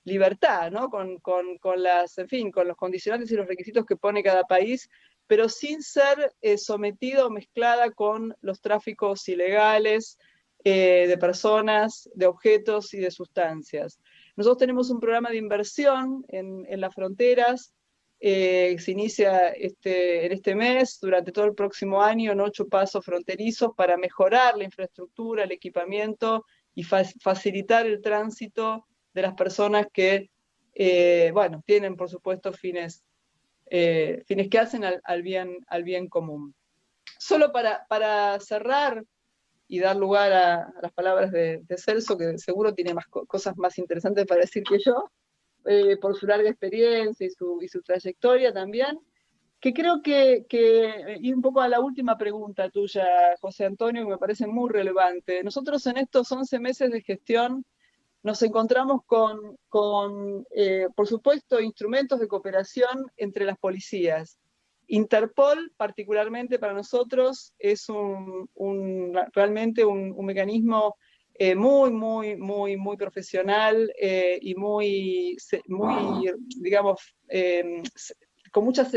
libertad, ¿no?, con los condicionantes y los requisitos que pone cada país, pero sin ser sometida o mezclada con los tráficos ilegales de personas, de objetos y de sustancias. Nosotros tenemos un programa de inversión en las fronteras se inicia en este mes, durante todo el próximo año, en 8 pasos fronterizos para mejorar la infraestructura, el equipamiento y facilitar el tránsito de las personas que, bueno, tienen por supuesto fines que hacen al bien común. Solo para cerrar y dar lugar a las palabras de Celso, que seguro tiene cosas más interesantes para decir que yo, por su larga experiencia y su trayectoria también, que creo y un poco a la última pregunta tuya, José Antonio, que me parece muy relevante. Nosotros en estos 11 meses de gestión nos encontramos con por supuesto, instrumentos de cooperación entre las policías. Interpol, particularmente para nosotros, es realmente un mecanismo muy profesional y muy, digamos,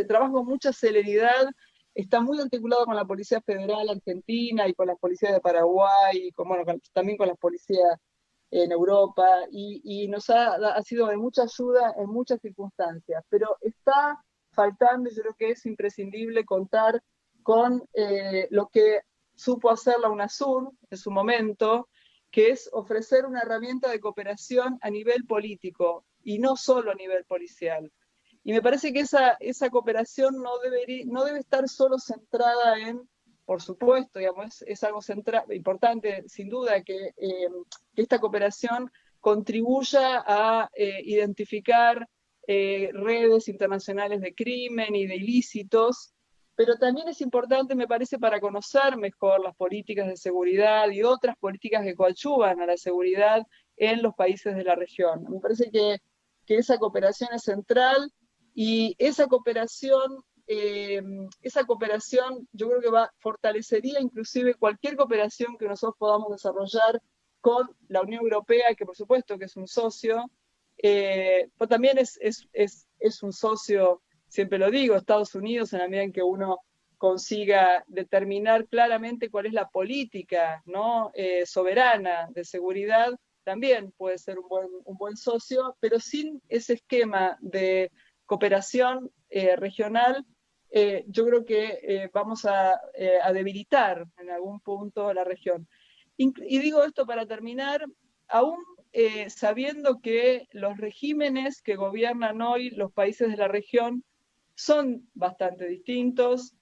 trabaja con mucha celeridad. Está muy articulado con la Policía Federal Argentina y con las policías de Paraguay, y también con las policías en Europa, y nos ha sido de mucha ayuda en muchas circunstancias, pero está faltando, y yo creo que es imprescindible contar con lo que supo hacer la UNASUR en su momento, que es ofrecer una herramienta de cooperación a nivel político y no solo a nivel policial. Y me parece que esa cooperación no debe estar solo centrada en, por supuesto, digamos, es algo importante, sin duda, que esta cooperación contribuya a identificar redes internacionales de crimen y de ilícitos, pero también es importante, me parece, para conocer mejor las políticas de seguridad y otras políticas que coadyuvan a la seguridad en los países de la región. Me parece que esa cooperación es central, y esa cooperación yo creo que fortalecería inclusive cualquier cooperación que nosotros podamos desarrollar con la Unión Europea, que por supuesto que es un socio, pero también es un socio, siempre lo digo, Estados Unidos, en la medida en que uno consiga determinar claramente cuál es la política, ¿no? Soberana de seguridad, también puede ser un buen socio, pero sin ese esquema de cooperación regional, yo creo que vamos a debilitar en algún punto la región. Y digo esto para terminar, aún sabiendo que los regímenes que gobiernan hoy los países de la región son bastante distintos,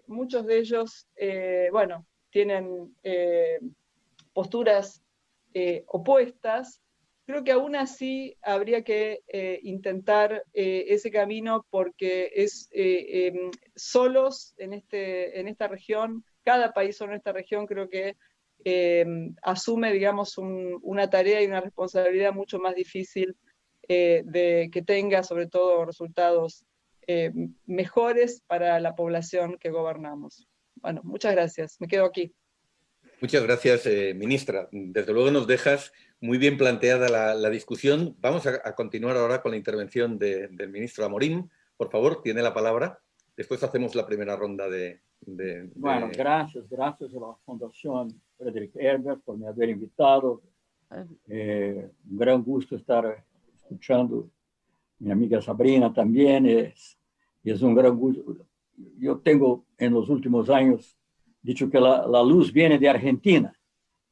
muchos de ellos, bueno, tienen posturas opuestas. Creo que aún así habría que intentar ese camino, porque solos en esta región, cada país solo en esta región, creo que asume, digamos, una tarea y una responsabilidad mucho más difícil de que tenga, sobre todo, resultados mejores para la población que gobernamos. Bueno, muchas gracias. Me quedo aquí. Muchas gracias, ministra. Desde luego nos dejas muy bien planteada la discusión. Vamos a continuar ahora con la intervención del ministro Amorín. Por favor, tiene la palabra. Después hacemos la primera ronda de... Bueno, gracias a la Fundación Frederick Ebert por me haber invitado. Un gran gusto estar escuchando mi amiga Sabrina también. Es un gran gusto. Yo tengo en los últimos años dicho que la luz viene de Argentina,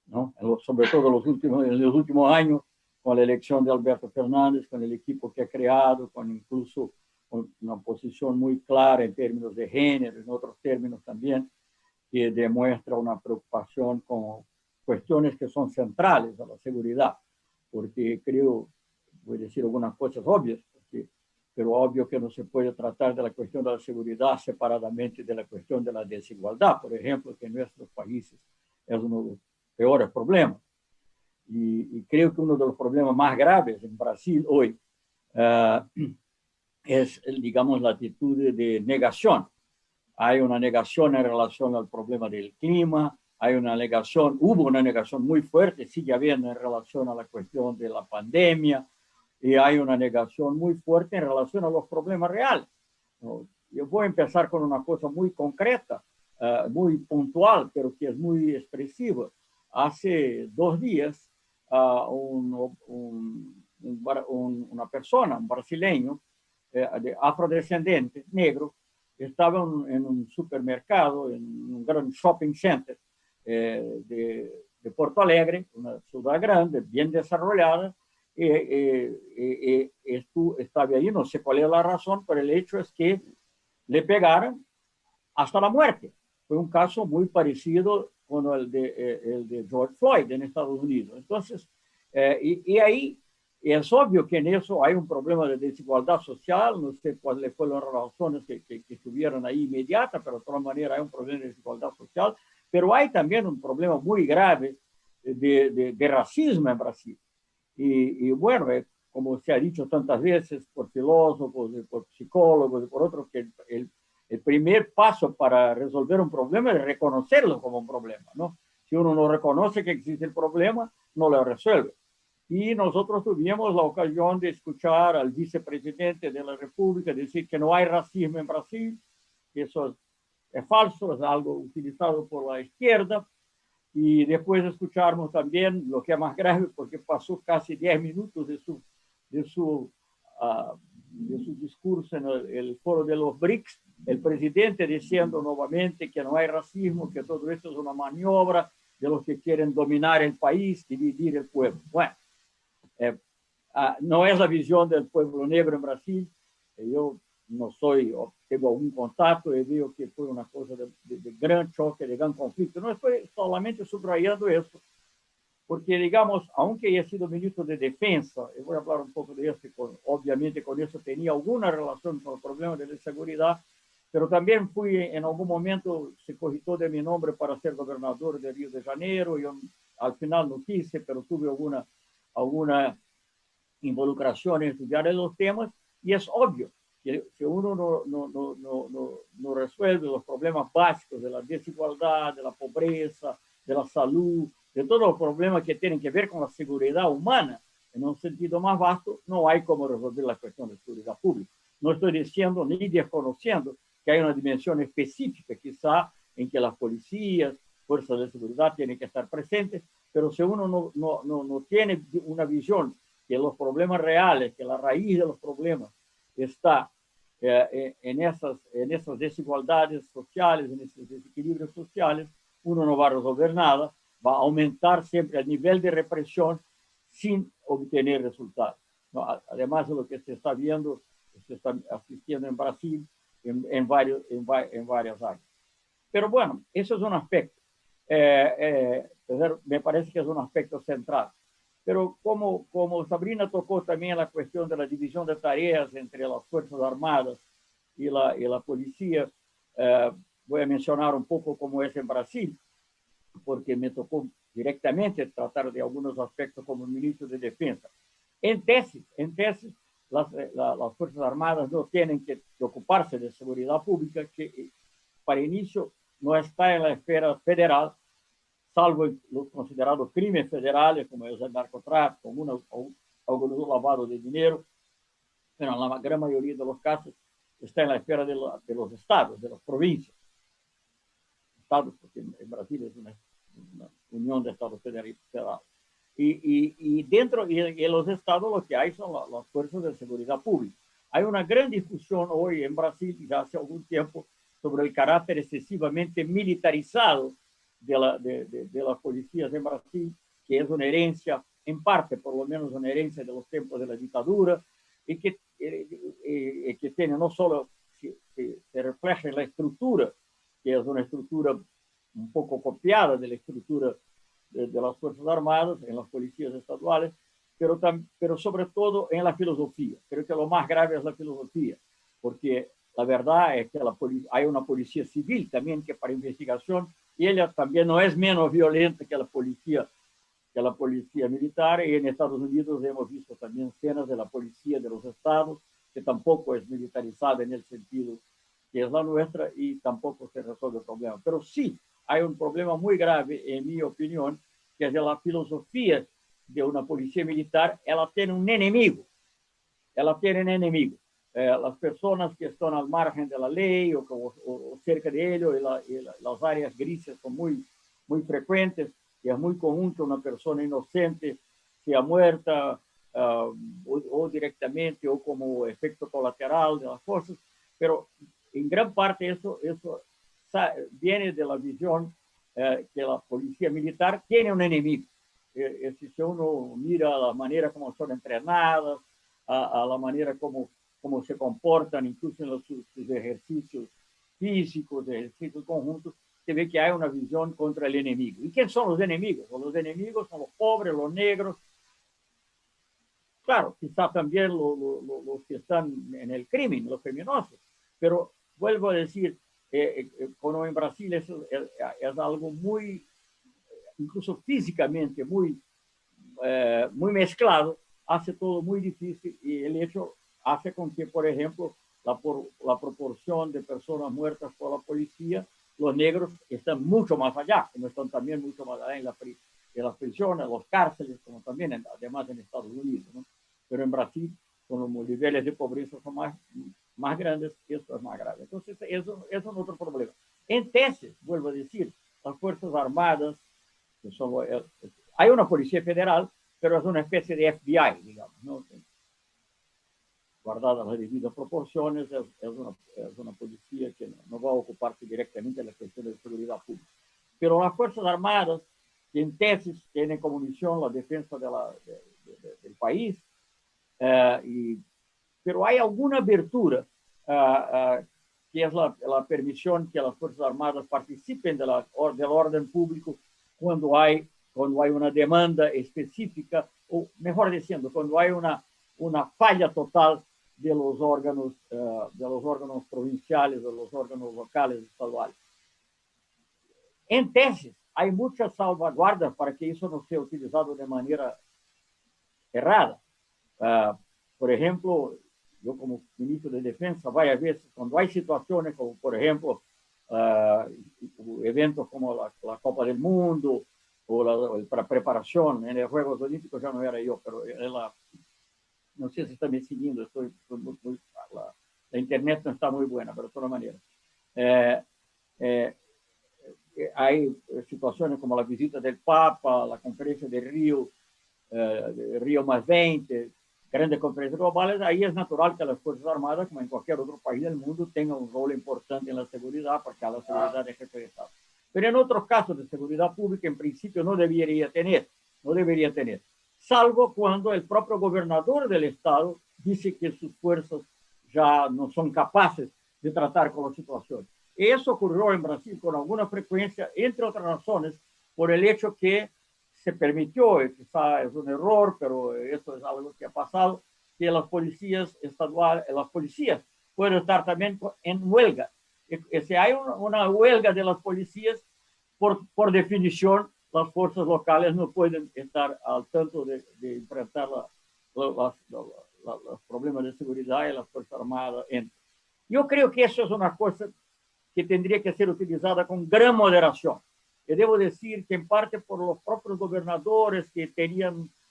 ¿no? Sobre todo en los últimos años, con la elección de Alberto Fernández, con el equipo que ha creado, con incluso una posición muy clara en términos de género, en otros términos también, que demuestra una preocupación con cuestiones que son centrales a la seguridad, porque creo, voy a decir algunas cosas obvias, pero obvio que no se puede tratar de la cuestión de la seguridad separadamente de la cuestión de la desigualdad, por ejemplo, que en nuestros países es uno de los peores problemas. Y creo que uno de los problemas más graves en Brasil hoy es, digamos, la actitud de negación. Hay una negación en relación al problema del clima, hubo una negación muy fuerte, sigue habiendo en relación a la cuestión de la pandemia, y hay una negación muy fuerte en relación a los problemas reales. Yo voy a empezar con una cosa muy concreta, muy puntual, pero que es muy expresiva. Hace 2 días, una persona, un brasileño, de afrodescendente, negro, estaba en un supermercado, en un gran shopping center de Porto Alegre, una ciudad grande, bien desarrollada, estaba ahí, no sé cuál es la razón, pero el hecho es que le pegaron hasta la muerte. Fue un caso muy parecido con el de George Floyd en Estados Unidos. Entonces, y ahí es obvio que en eso hay un problema de desigualdad social, no sé cuáles fueron las razones que estuvieron ahí inmediatas, pero de todas maneras hay un problema de desigualdad social, pero hay también un problema muy grave de racismo en Brasil. Y bueno, como se ha dicho tantas veces por filósofos, por psicólogos y por otros, que el primer paso para resolver un problema es reconocerlo como un problema, ¿no? Si uno no reconoce que existe el problema, no lo resuelve. Y nosotros tuvimos la ocasión de escuchar al vicepresidente de la República decir que no hay racismo en Brasil, que eso es falso, es algo utilizado por la izquierda. Y después escuchamos también lo que es más grave, porque pasó casi 10 minutos de su discurso en el foro de los BRICS, el presidente diciendo nuevamente que no hay racismo, que todo esto es una maniobra de los que quieren dominar el país, dividir el pueblo. Bueno, no es la visión del pueblo negro en Brasil. Yo no soy, tengo algún contacto y veo que fue una cosa de gran choque, de gran conflicto. No estoy solamente subrayando eso, porque, digamos, aunque haya sido ministro de Defensa, y voy a hablar un poco de eso, obviamente con eso tenía alguna relación con el problema de la seguridad, pero también fui, en algún momento se cogitó de mi nombre para ser gobernador de Río de Janeiro. Yo al final no quise, pero tuve alguna involucración en estudiar los temas, y es obvio que si uno no resuelve los problemas básicos de la desigualdad, de la pobreza, de la salud, de todos los problemas que tienen que ver con la seguridad humana, en un sentido más vasto, no hay cómo resolver la cuestión de seguridad pública. No estoy diciendo ni desconociendo que hay una dimensión específica, quizá, en que las policías, fuerzas de seguridad tienen que estar presentes, pero si uno no tiene una visión que los problemas reales, que la raíz de los problemas está en esas desigualdades sociales, en esos desequilibrios sociales, uno no va a resolver nada, va a aumentar siempre el nivel de represión sin obtener resultados, ¿no? Además de lo que se está viendo, se está asistiendo en Brasil en varias áreas. Pero bueno, eso es un aspecto. Me parece que es un aspecto central. Pero como Sabrina tocó también la cuestión de la división de tareas entre las Fuerzas Armadas y la policía, voy a mencionar un poco cómo es en Brasil, porque me tocó directamente tratar de algunos aspectos como ministro de Defensa. En tesis, las Fuerzas Armadas no tienen que ocuparse de seguridad pública, que para inicio no está en la esfera federal, salvo los considerados crímenes federales, como es el narcotráfico, algunos lavados de dinero, pero en la gran mayoría de los casos está en la esfera de los estados, de las provincias. Estados, porque en Brasil es una unión de estados federales. Y dentro de los estados lo que hay son las fuerzas de seguridad pública. Hay una gran discusión hoy en Brasil, ya hace algún tiempo, sobre el carácter excesivamente militarizado de las policías en Brasil, que es una herencia, en parte por lo menos una herencia de los tiempos de la dictadura, y que tiene no solo, se refleja en la estructura, que es una estructura un poco copiada de la estructura de las Fuerzas Armadas, en las policías estaduales, pero sobre todo en la filosofía. Creo que lo más grave es la filosofía, porque la verdad es que hay una policía civil también que para investigación, y ella también no es menos violenta que la policía militar, y en Estados Unidos hemos visto también escenas de la policía de los estados, que tampoco es militarizada en el sentido que es la nuestra, y tampoco se resuelve el problema. Pero sí hay un problema muy grave, en mi opinión, que es de la filosofía de una policía militar. Ella tiene un enemigo. Las personas que están al margen de la ley o cerca de ello, y las áreas grises son muy frecuentes, y es muy común que una persona inocente sea muerta o directamente o como efecto colateral de las cosas, pero en gran parte eso viene de la visión que la policía militar tiene un enemigo. Si uno mira la manera como son entrenadas, a la manera como se comportan, incluso en sus ejercicios físicos, ejercicios conjuntos, se ve que hay una visión contra el enemigo. ¿Y quién son los enemigos? Los enemigos son los pobres, los negros. Claro, quizá también los que están en el crimen, los criminosos. Pero vuelvo a decir, como en Brasil eso es algo muy, incluso físicamente, muy mezclado, hace todo muy difícil y el hecho hace con que, por ejemplo, la proporción de personas muertas por la policía, los negros están mucho más allá, como están también mucho más allá en las prisiones, los cárceles, como también además en Estados Unidos, ¿no? Pero en Brasil, con los niveles de pobreza son más grandes, esto es más grave. Entonces, eso es otro problema. En tesis, vuelvo a decir, las Fuerzas Armadas, que son, hay una policía federal, pero es una especie de FBI, digamos, ¿no? Guardadas las debidas proporciones, es una policía que no va a ocuparse directamente de las cuestiones de seguridad pública. Pero las Fuerzas Armadas, que en tesis tienen como misión la defensa del país, pero hay alguna abertura que es la permisión que las Fuerzas Armadas participen del orden público cuando hay una demanda específica, o mejor diciendo, cuando hay una falla total de los órganos provinciales, de los órganos locales, estaduales. En tesis, hay muchas salvaguardas para que eso no sea utilizado de manera errada. Por ejemplo, yo como ministro de Defensa, varias veces, cuando hay situaciones como, por ejemplo, eventos como la Copa del Mundo o la preparación en los Juegos Olímpicos, ya no era yo, pero no sé si está me siguiendo, la internet no está muy buena, pero de todas maneras. Hay situaciones como la visita del Papa, la conferencia de Río +20, grandes conferencias globales, ahí es natural que las Fuerzas Armadas, como en cualquier otro país del mundo, tengan un rol importante en la seguridad, porque la seguridad es jefe de Estado. Pero en otros casos de seguridad pública, en principio, no debería tener, salvo cuando el propio gobernador del Estado dice que sus fuerzas ya no son capaces de tratar con la situación. Eso ocurrió en Brasil con alguna frecuencia, entre otras razones, por el hecho que se permitió, quizá es un error, pero esto es algo que ha pasado, que las policías estaduales, las policías pueden estar también en huelga. Si hay una huelga de las policías, por definición, las fuerzas locales no pueden estar al tanto de enfrentar los problemas de seguridad y las Fuerzas Armadas. Yo creo que eso es una cosa que tendría que ser utilizada con gran moderación. Yo debo decir que en parte por los propios gobernadores que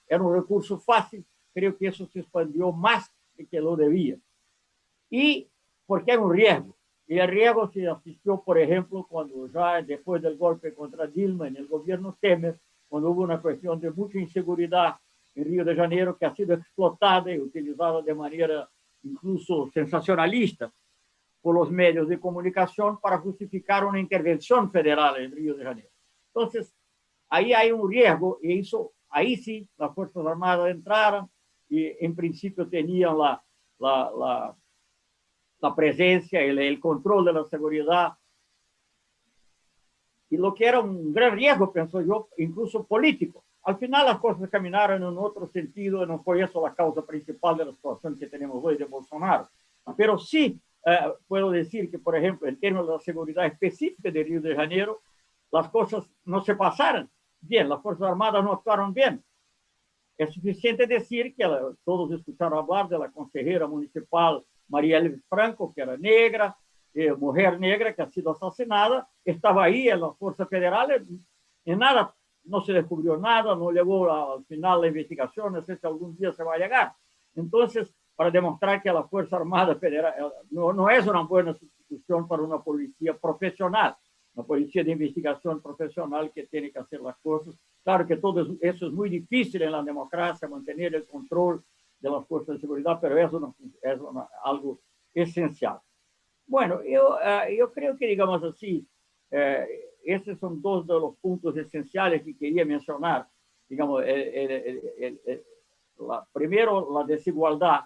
era un recurso fácil, creo que eso se expandió más de que lo debía. Y porque hay un riesgo. Y el riesgo se asistió, por ejemplo, cuando ya después del golpe contra Dilma en el gobierno Temer, cuando hubo una cuestión de mucha inseguridad en Río de Janeiro que ha sido explotada y utilizada de manera incluso sensacionalista por los medios de comunicación para justificar una intervención federal en Río de Janeiro. Entonces, ahí hay un riesgo y ahí sí las Fuerzas Armadas entraron y en principio tenían la presencia, el control de la seguridad. Y lo que era un gran riesgo, pienso yo, incluso político. Al final las cosas caminaron en otro sentido, no fue eso la causa principal de la situación que tenemos hoy de Bolsonaro. Pero sí puedo decir que, por ejemplo, en términos de la seguridad específica de Río de Janeiro, las cosas no se pasaron bien, las Fuerzas Armadas no actuaron bien. Es suficiente decir que todos escucharon hablar de la consejera municipal María Elvis Franco, que era negra, mujer negra que ha sido asesinada, estaba ahí en las fuerzas federales, y nada, no se descubrió nada, no llegó al final la investigación, no sé si algún día se va a llegar. Entonces, para demostrar que la Fuerza Armada Federal no es una buena sustitución para una policía profesional. una policía de investigación profesional que tiene que hacer las cosas. Claro que todo eso es muy difícil en la democracia, mantener el control de las fuerzas de seguridad, pero eso no, es algo esencial. Bueno, yo creo que, digamos así, esos son dos de los puntos esenciales que quería mencionar. Digamos, primero, la desigualdad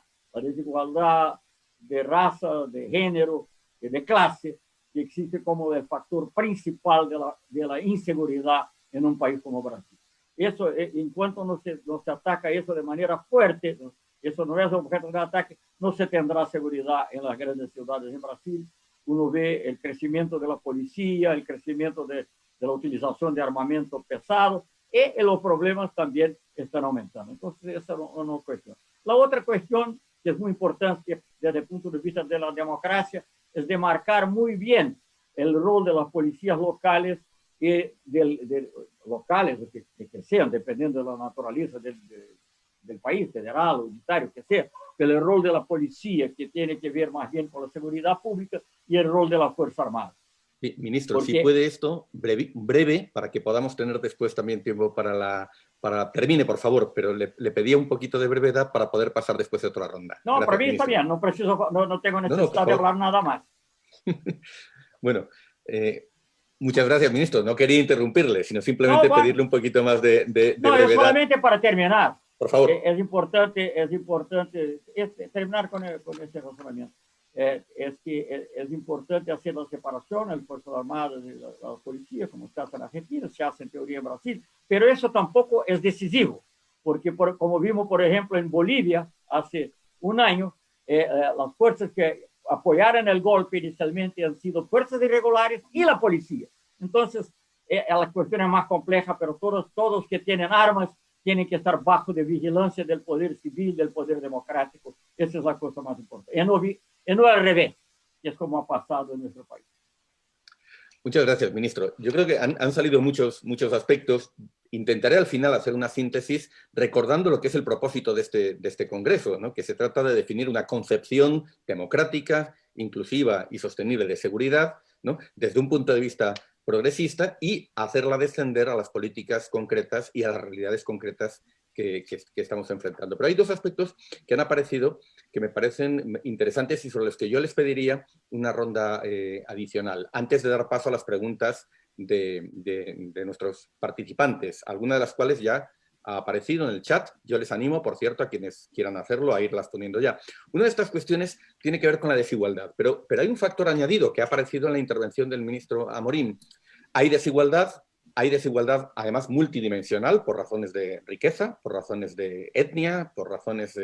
de raza, de género, de clase, que existe como el factor principal de la inseguridad en un país como Brasil. Eso, en cuanto no se ataca eso de manera fuerte, eso no es objeto de ataque, no se tendrá seguridad en las grandes ciudades de Brasil. Uno ve el crecimiento de la policía, el crecimiento de la utilización de armamento pesado, y los problemas también están aumentando. Entonces, esa es una cuestión. La otra cuestión, que es muy importante desde el punto de vista de la democracia, es de marcar muy bien el rol de las policías locales y locales, que sean, dependiendo de la naturaleza del país, federal, unitario, que sea, pero el rol de la policía, que tiene que ver más bien con la seguridad pública, y el rol de la Fuerza Armada. Sí, ministro, si puede esto, breve, para que podamos tener después también tiempo termine, por favor, pero le pedía un poquito de brevedad para poder pasar después de otra ronda. No, para mí está bien, no tengo necesidad de hablar nada más. Bueno, muchas gracias, ministro. No quería interrumpirle, sino simplemente pedirle un poquito más de brevedad. No, solamente para terminar. Por favor. Es importante terminar con ese razonamiento. Es que es importante hacer la separación el Fuerzas Armadas y la policía, como se hace en Argentina, se hace en teoría en Brasil, pero eso tampoco es decisivo, porque como vimos, por ejemplo, en Bolivia hace un año, las fuerzas que apoyaron el golpe inicialmente han sido fuerzas irregulares y la policía. Entonces, la cuestión es más compleja, pero todos que tienen armas tienen que estar bajo de vigilancia del poder civil, del poder democrático. Esa es la cosa más importante. Y no al revés, que es como ha pasado en nuestro país. Muchas gracias, ministro. Yo creo que han salido muchos aspectos. Intentaré al final hacer una síntesis recordando lo que es el propósito de este Congreso, ¿no? Que se trata de definir una concepción democrática, inclusiva y sostenible de seguridad, ¿no? Desde un punto de vista progresista, y hacerla descender a las políticas concretas y a las realidades concretas que estamos enfrentando. Pero hay dos aspectos que han aparecido que me parecen interesantes y sobre los que yo les pediría una ronda adicional, antes de dar paso a las preguntas de nuestros participantes, algunas de las cuales ya ha aparecido en el chat. Yo les animo, por cierto, a quienes quieran hacerlo, a irlas poniendo ya. Una de estas cuestiones tiene que ver con la desigualdad, pero hay un factor añadido que ha aparecido en la intervención del ministro Amorín. Hay desigualdad además multidimensional, por razones de riqueza, por razones de etnia, por razones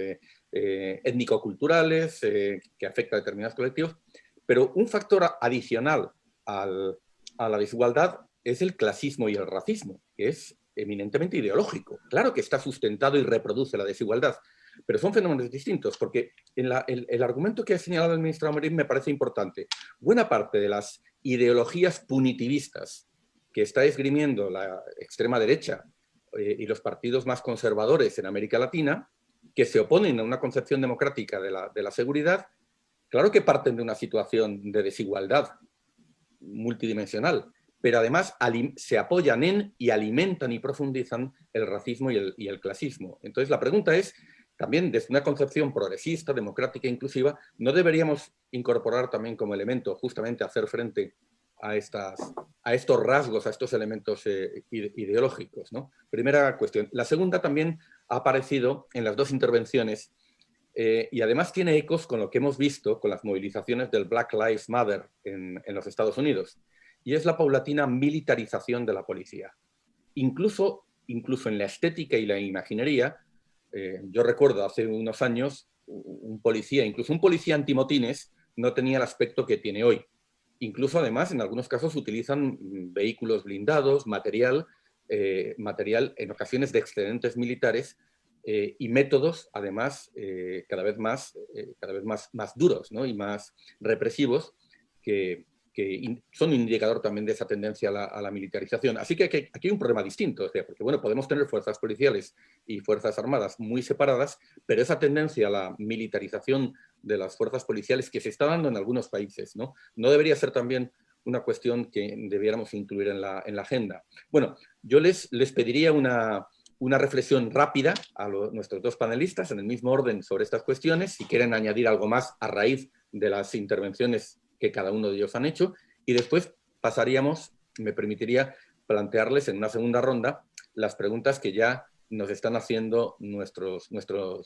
étnico-culturales que afecta a determinados colectivos, pero un factor adicional a la desigualdad es el clasismo y el racismo, que es eminentemente ideológico. Claro que está sustentado y reproduce la desigualdad, pero son fenómenos distintos, porque el argumento que ha señalado el ministro Amorín me parece importante. Buena parte de las ideologías punitivistas que está esgrimiendo la extrema derecha y los partidos más conservadores en América Latina, que se oponen a una concepción democrática de la seguridad, claro que parten de una situación de desigualdad multidimensional, pero además se apoyan en y alimentan y profundizan el racismo y el clasismo. Entonces la pregunta es, también desde una concepción progresista, democrática e inclusiva, ¿no deberíamos incorporar también como elemento justamente hacer frente a estos rasgos, a estos elementos ideológicos, ¿no? Primera cuestión. La segunda también ha aparecido en las dos intervenciones y además tiene ecos con lo que hemos visto con las movilizaciones del Black Lives Matter en los Estados Unidos, y es la paulatina militarización de la policía. Incluso en la estética y la imaginería, yo recuerdo hace unos años incluso un policía antimotines no tenía el aspecto que tiene hoy. Incluso, además, en algunos casos utilizan vehículos blindados, material en ocasiones de excedentes militares y métodos, además, cada vez más duros, ¿no? Y más represivos, que son un indicador también de esa tendencia a la militarización. Así que aquí hay un problema distinto, o sea, porque bueno, podemos tener fuerzas policiales y fuerzas armadas muy separadas, pero esa tendencia a la militarización de las fuerzas policiales que se está dando en algunos países, ¿no? ¿No debería ser también una cuestión que debiéramos incluir en la agenda. Bueno, yo les pediría una reflexión rápida a nuestros dos panelistas en el mismo orden sobre estas cuestiones, si quieren añadir algo más a raíz de las intervenciones que cada uno de ellos han hecho, y después pasaríamos, me permitiría plantearles en una segunda ronda las preguntas que ya nos están haciendo nuestros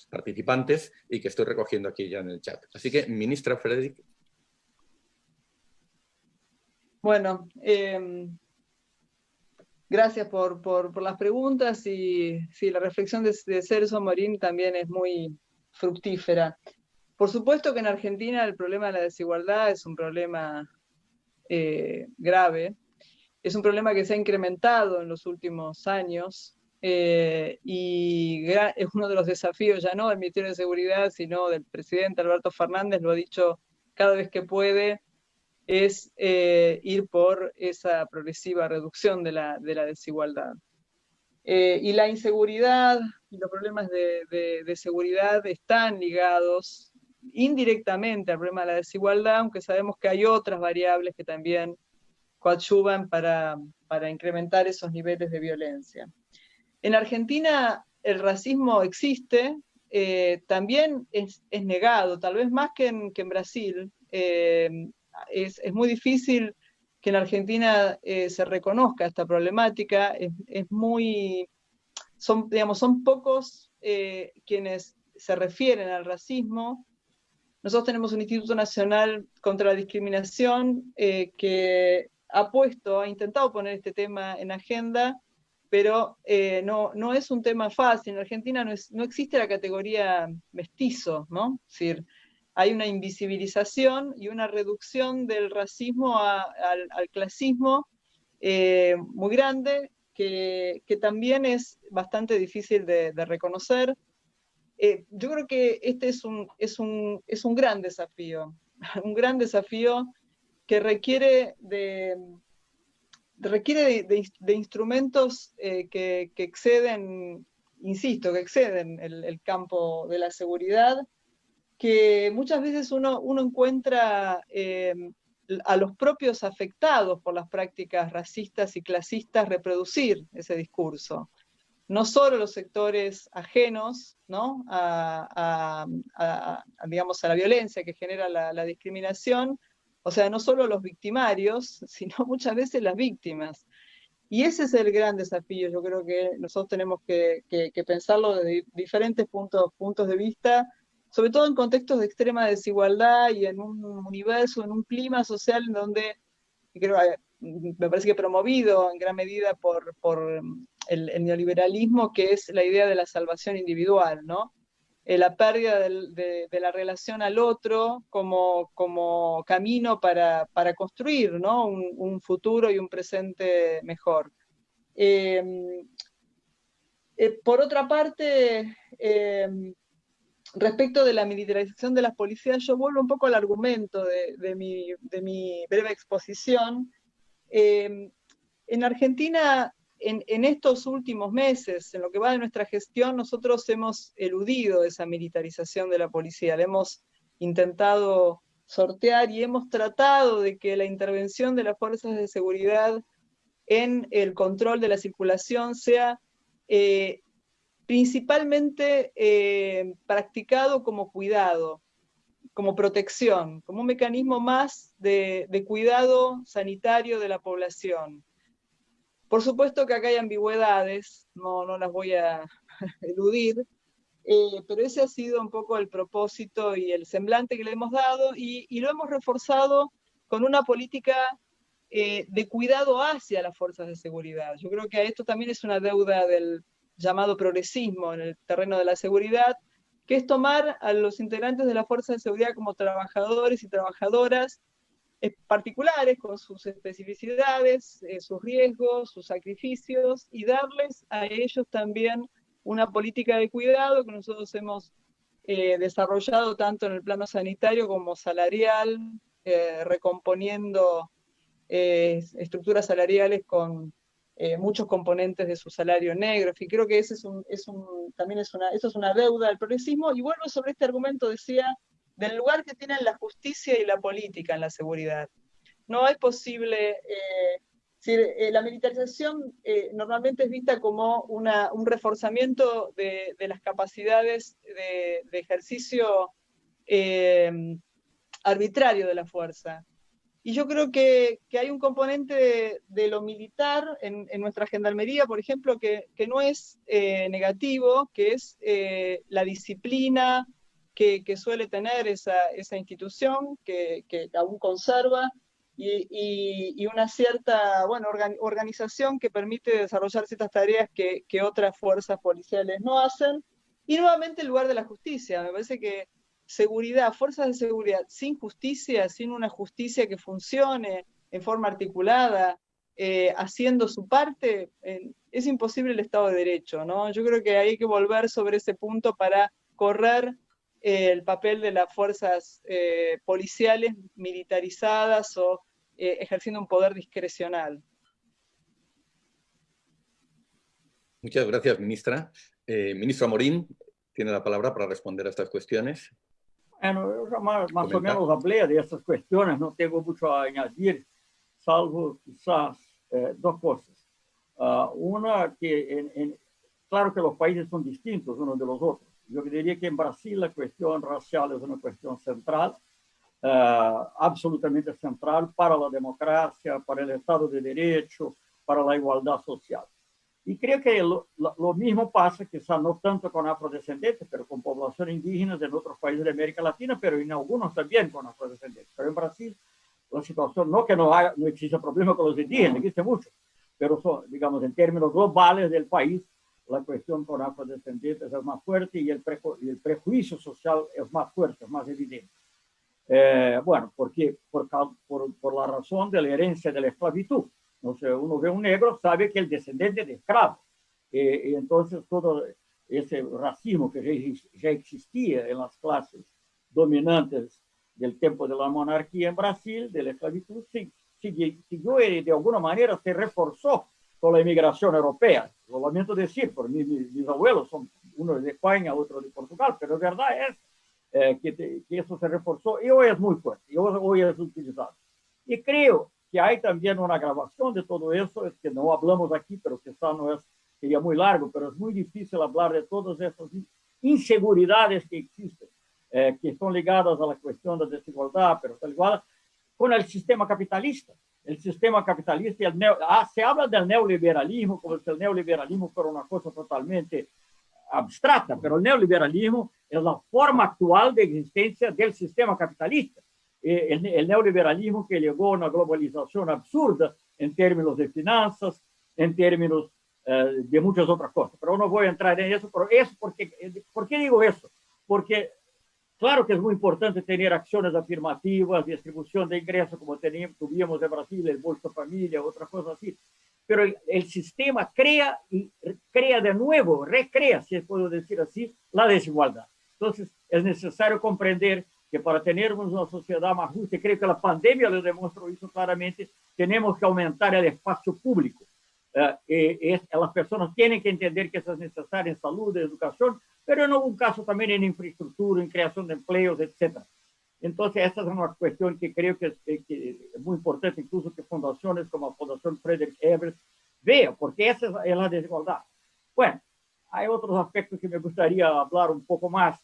participantes y que estoy recogiendo aquí ya en el chat. Así que, ministra Frederick. Bueno, gracias por las preguntas, y sí, la reflexión de Celso Morín también es muy fructífera. Por supuesto que en Argentina el problema de la desigualdad es un problema grave, es un problema que se ha incrementado en los últimos años, y es uno de los desafíos ya no del Ministerio de Seguridad, sino del presidente Alberto Fernández, lo ha dicho cada vez que puede, es ir por esa progresiva reducción de la desigualdad. Y la inseguridad y los problemas de seguridad están ligados indirectamente al problema de la desigualdad, aunque sabemos que hay otras variables que también coadyuvan para incrementar esos niveles de violencia. En Argentina el racismo existe, también es negado, tal vez más que en Brasil. Es muy difícil que en Argentina se reconozca esta problemática, son pocos quienes se refieren al racismo. Nosotros tenemos un Instituto Nacional contra la Discriminación que ha intentado poner este tema en agenda, pero no es un tema fácil. En Argentina no existe la categoría mestizo, ¿no? Es decir, hay una invisibilización y una reducción del racismo al clasismo muy grande, que también es bastante difícil de reconocer. Yo creo que este es un gran desafío, un gran desafío que requiere de instrumentos que exceden, insisto, que exceden el campo de la seguridad, que muchas veces uno encuentra a los propios afectados por las prácticas racistas y clasistas reproducir ese discurso. No solo los sectores ajenos, ¿no? Digamos, a la violencia que genera la discriminación, o sea, no solo los victimarios, sino muchas veces las víctimas. Y ese es el gran desafío. Yo creo que nosotros tenemos que pensarlo desde diferentes puntos de vista, sobre todo en contextos de extrema desigualdad y en un universo, en un clima social en donde, me parece que promovido en gran medida por el neoliberalismo, que es la idea de la salvación individual, ¿no? La pérdida de la relación al otro como camino para construir, ¿no? un futuro y un presente mejor. Por otra parte, respecto de la militarización de las policías, yo vuelvo un poco al argumento de mi breve exposición. En Argentina, en estos últimos meses, en lo que va de nuestra gestión, nosotros hemos eludido esa militarización de la policía, la hemos intentado sortear y hemos tratado de que la intervención de las fuerzas de seguridad en el control de la circulación sea principalmente practicado como cuidado, como protección, como un mecanismo más de cuidado sanitario de la población. Por supuesto que acá hay ambigüedades, no las voy a eludir, pero ese ha sido un poco el propósito y el semblante que le hemos dado, y lo hemos reforzado con una política de cuidado hacia las fuerzas de seguridad. Yo creo que esto también es una deuda del llamado progresismo en el terreno de la seguridad, que es tomar a los integrantes de las fuerzas de seguridad como trabajadores y trabajadoras particulares, con sus especificidades, sus riesgos, sus sacrificios, y darles a ellos también una política de cuidado que nosotros hemos desarrollado tanto en el plano sanitario como salarial, recomponiendo estructuras salariales con muchos componentes de su salario negro. En fin, creo que ese también eso es una deuda del progresismo. Y vuelvo sobre este argumento, decía, del lugar que tienen la justicia y la política en la seguridad. no es posible. La militarización normalmente es vista como un reforzamiento de las capacidades de ejercicio arbitrario de la fuerza. Y yo creo que hay un componente de lo militar en nuestra gendarmería, por ejemplo, que no es negativo, que es la disciplina que suele tener esa institución, que aún conserva, y una cierta organización que permite desarrollar ciertas tareas que otras fuerzas policiales no hacen. Y nuevamente el lugar de la justicia. Me parece que seguridad, fuerzas de seguridad sin justicia, sin una justicia que funcione en forma articulada, haciendo su parte, es imposible el Estado de Derecho, ¿no? Yo creo que hay que volver sobre ese punto para correr el papel de las fuerzas policiales militarizadas o ejerciendo un poder discrecional. Muchas gracias, ministra. Ministro Amorín, tiene la palabra para responder a estas cuestiones. Bueno, yo ya más o menos hablé de estas cuestiones, no tengo mucho a añadir, salvo quizás dos cosas. Una, que claro que los países son distintos unos de los otros. Yo diría que en Brasil la cuestión racial es una cuestión central, absolutamente central para la democracia, para el Estado de Derecho, para la igualdad social. Y creo que lo mismo pasa, quizá no tanto con afrodescendientes, pero con población indígenas en otros países de América Latina, pero en algunos también con afrodescendientes. Pero en Brasil, la situación, no que no exista problema con los indígenas, existe mucho, pero digamos, en términos globales del país, la cuestión con afrodescendientes es más fuerte y el prejuicio social es más fuerte, es más evidente. Bueno, porque por la razón de la herencia de la esclavitud. Entonces, uno ve un negro, sabe que es descendiente de esclavos. Y entonces, todo ese racismo que ya existía en las clases dominantes del tiempo de la monarquía en Brasil, de la esclavitud, siguió y de alguna manera se reforzó con la inmigración europea. Lo lamento decir, por mis abuelos son uno de España, otro de Portugal, pero la verdad es que eso se reforzó y hoy es muy fuerte, y hoy es utilizado. Y creo que hay también una agravación de todo eso, es que no hablamos aquí, pero quizá no sería muy largo, pero es muy difícil hablar de todas esas inseguridades que existen, que son ligadas a la cuestión de desigualdad, pero están ligadas con el sistema capitalista. El sistema capitalista, se habla del neoliberalismo como si el neoliberalismo fuera una cosa totalmente abstracta, pero el neoliberalismo es la forma actual de existencia del sistema capitalista. El neoliberalismo que llegó a una globalización absurda en términos de finanzas, en términos de muchas otras cosas. Pero no voy a entrar en eso. Pero ¿por qué digo eso? Porque claro que es muy importante tener acciones afirmativas, distribución de ingresos como tuvimos en Brasil, el Bolsa Familia, otras cosas así. Pero el sistema crea de nuevo, recrea, si puedo decir así, la desigualdad. Entonces, es necesario comprender que para tener una sociedad más justa, y creo que la pandemia lo demostró eso claramente, tenemos que aumentar el espacio público. Las personas tienen que entender que eso es necesario en salud, en educación, pero en algún caso también en infraestructura, en creación de empleos, etc. Entonces, esa es una cuestión que creo que es muy importante, incluso que fundaciones como la Fundación Frederick Ebert vean, porque esa es la desigualdad. Bueno, hay otros aspectos que me gustaría hablar un poco más.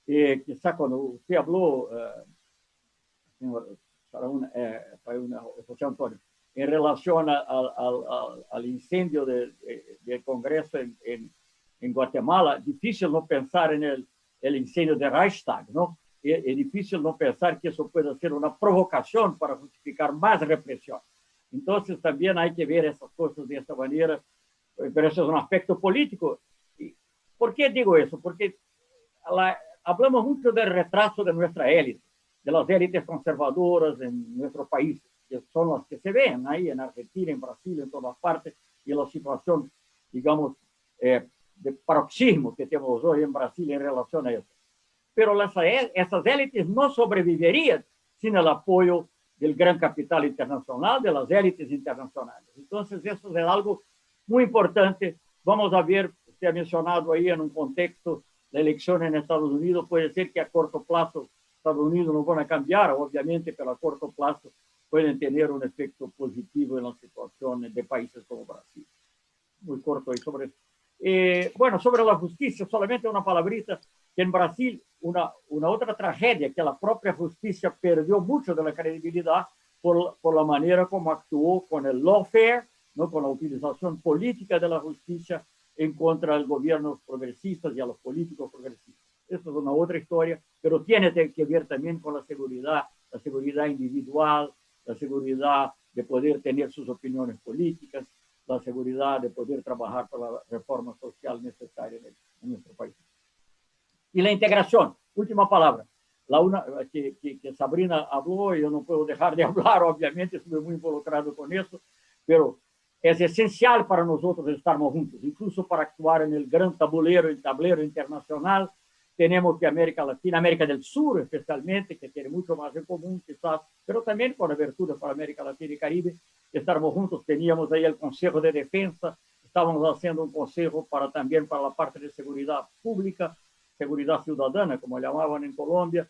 Quizá cuando usted habló, José Antonio, en relación al incendio del Congreso en Guatemala, difícil no pensar en el incendio de Reichstag, ¿no? Es difícil no pensar que eso pueda ser una provocación para justificar más represión. Entonces también hay que ver esas cosas de esta manera, pero eso es un aspecto político. ¿Por qué digo eso? Porque hablamos mucho del retraso de nuestra élite, de las élites conservadoras en nuestro país, que son las que se ven ahí en Argentina, en Brasil, en todas partes, y la situación, digamos, de paroxismo que tenemos hoy en Brasil en relación a eso. Pero esas élites no sobrevivirían sin el apoyo del gran capital internacional, de las élites internacionales. Entonces, eso es algo muy importante. Vamos a ver, usted ha mencionado ahí en un contexto la elección en Estados Unidos, puede ser que a corto plazo Estados Unidos no van a cambiar, obviamente, pero a corto plazo pueden tener un efecto positivo en la situación de países como Brasil. Muy corto ahí sobre eso. Bueno, sobre la justicia, solamente una palabrita, que en Brasil una otra tragedia, que la propia justicia perdió mucho de la credibilidad por la manera como actuó con el lawfare, ¿no? Con la utilización política de la justicia en contra de los gobiernos progresistas y a los políticos progresistas. Esto es una otra historia, pero tiene que ver también con la seguridad individual, la seguridad de poder tener sus opiniones políticas, la seguridad de poder trabajar por la reforma social necesaria en nuestro país. Y la integración, última palabra, que Sabrina habló, y yo no puedo dejar de hablar, obviamente, estuve muy involucrado con eso, pero es esencial para nosotros estarmos juntos, incluso para actuar en el gran tablero internacional. Tenemos que América Latina, América del Sur especialmente, que tiene mucho más en común quizás, pero también con abertura para América Latina y Caribe, estarmos juntos. Teníamos ahí el Consejo de Defensa, estábamos haciendo un consejo también para la parte de seguridad pública, seguridad ciudadana, como llamaban en Colombia,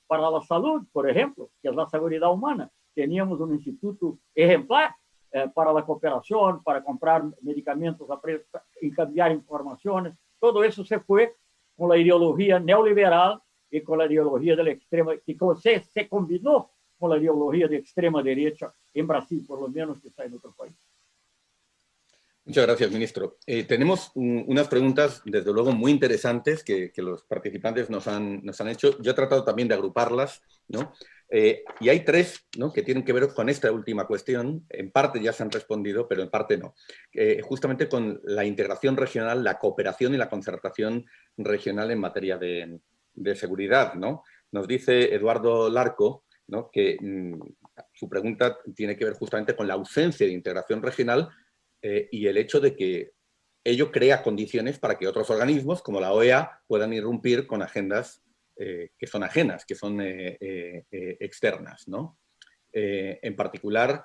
para la salud, por ejemplo, que es la seguridad humana. Teníamos un instituto ejemplar para la cooperación, para comprar medicamentos y cambiar informaciones. Todo eso se fue con la ideología neoliberal y con la ideología de la extrema, que se combinó con la ideología de extrema derecha en Brasil, por lo menos, que está en otros países. Muchas gracias, ministro. Tenemos unas preguntas, desde luego, muy interesantes que los participantes nos han hecho. Yo he tratado también de agruparlas, ¿no? Y hay tres, ¿no?, que tienen que ver con esta última cuestión. En parte ya se han respondido, pero en parte no. Justamente con la integración regional, la cooperación y la concertación regional en materia de seguridad, ¿no? Nos dice Eduardo Larco, ¿no?, que su pregunta tiene que ver justamente con la ausencia de integración regional y el hecho de que ello crea condiciones para que otros organismos, como la OEA, puedan irrumpir con agendas que son ajenas, que son externas, ¿no? En particular,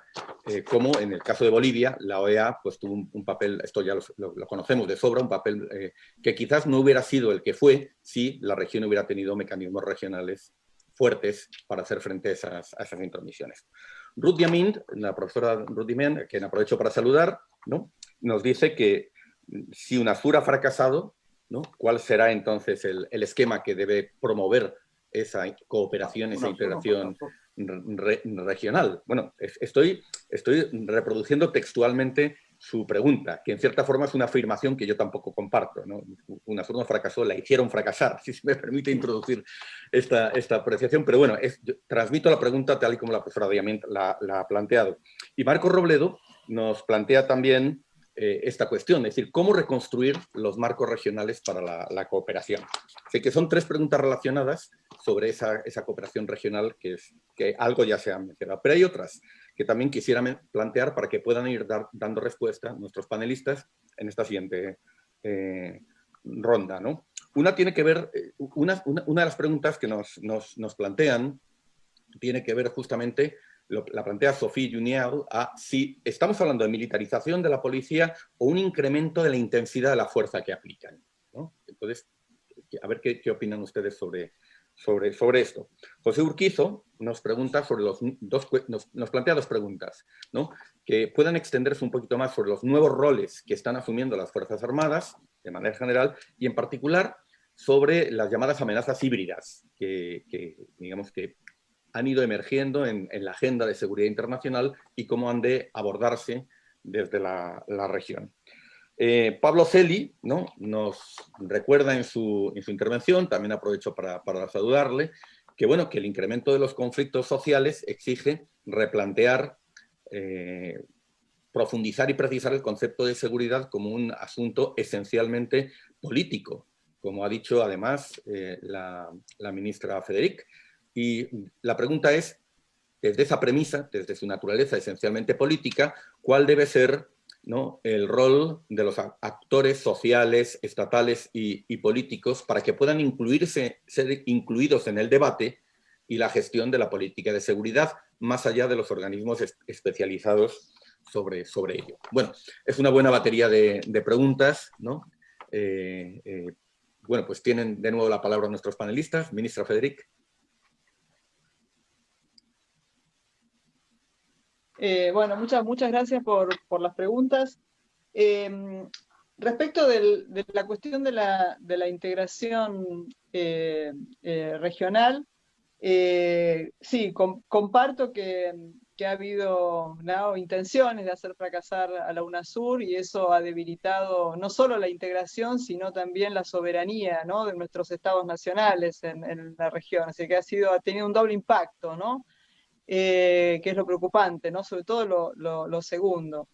como en el caso de Bolivia, la OEA pues, tuvo un papel, esto ya lo conocemos de sobra, un papel que quizás no hubiera sido el que fue si la región hubiera tenido mecanismos regionales fuertes para hacer frente a esas intromisiones. Ruth Diamint, la profesora Ruth Diamint, a quien aprovecho para saludar, ¿no?, nos dice que si UNASUR ha fracasado, ¿no?, ¿cuál será entonces el esquema que debe promover esa cooperación, esa integración regional? Bueno, estoy reproduciendo textualmente su pregunta, que en cierta forma es una afirmación que yo tampoco comparto, ¿no? UNASUR no fracasó, la hicieron fracasar, si se me permite introducir esta apreciación, pero bueno, yo transmito la pregunta tal y como la profesora Diamant la ha planteado. Y Marco Robledo nos plantea también esta cuestión, es decir, cómo reconstruir los marcos regionales para la cooperación. Sé que son tres preguntas relacionadas sobre esa cooperación regional que algo ya se ha mencionado, pero hay otras que también quisiera plantear para que puedan ir dando respuesta nuestros panelistas en esta siguiente ronda, ¿no? Una tiene que ver, una de las preguntas que nos plantean tiene que ver justamente, la plantea Sophie Junial, a si estamos hablando de militarización de la policía o un incremento de la intensidad de la fuerza que aplican, ¿no? Entonces, a ver qué opinan ustedes sobre esto. José Urquizo nos pregunta sobre nos plantea dos preguntas, ¿no?, que puedan extenderse un poquito más sobre los nuevos roles que están asumiendo las Fuerzas Armadas, de manera general, y en particular sobre las llamadas amenazas híbridas, que digamos que han ido emergiendo en la agenda de seguridad internacional y cómo han de abordarse desde la región. Pablo Celi, ¿no?, nos recuerda en su intervención, también aprovecho para saludarle, que, bueno, que el incremento de los conflictos sociales exige replantear, profundizar y precisar el concepto de seguridad como un asunto esencialmente político, como ha dicho además la ministra Federic. Y la pregunta es, desde esa premisa, desde su naturaleza esencialmente política, ¿cuál debe ser, ¿no?, el rol de los actores sociales, estatales y políticos para que puedan ser incluidos en el debate y la gestión de la política de seguridad, más allá de los organismos especializados sobre ello? Bueno, es una buena batería de preguntas, ¿no? Bueno, pues tienen de nuevo la palabra nuestros panelistas. Ministra Federic. Bueno, muchas gracias por las preguntas. Respecto de la cuestión de la integración regional, sí, comparto que ha habido, ¿no?, intenciones de hacer fracasar a la UNASUR, y eso ha debilitado no solo la integración, sino también la soberanía, ¿no?, de nuestros estados nacionales en la región. Así que ha tenido un doble impacto, ¿no?, que es lo preocupante, ¿no?, sobre todo lo segundo,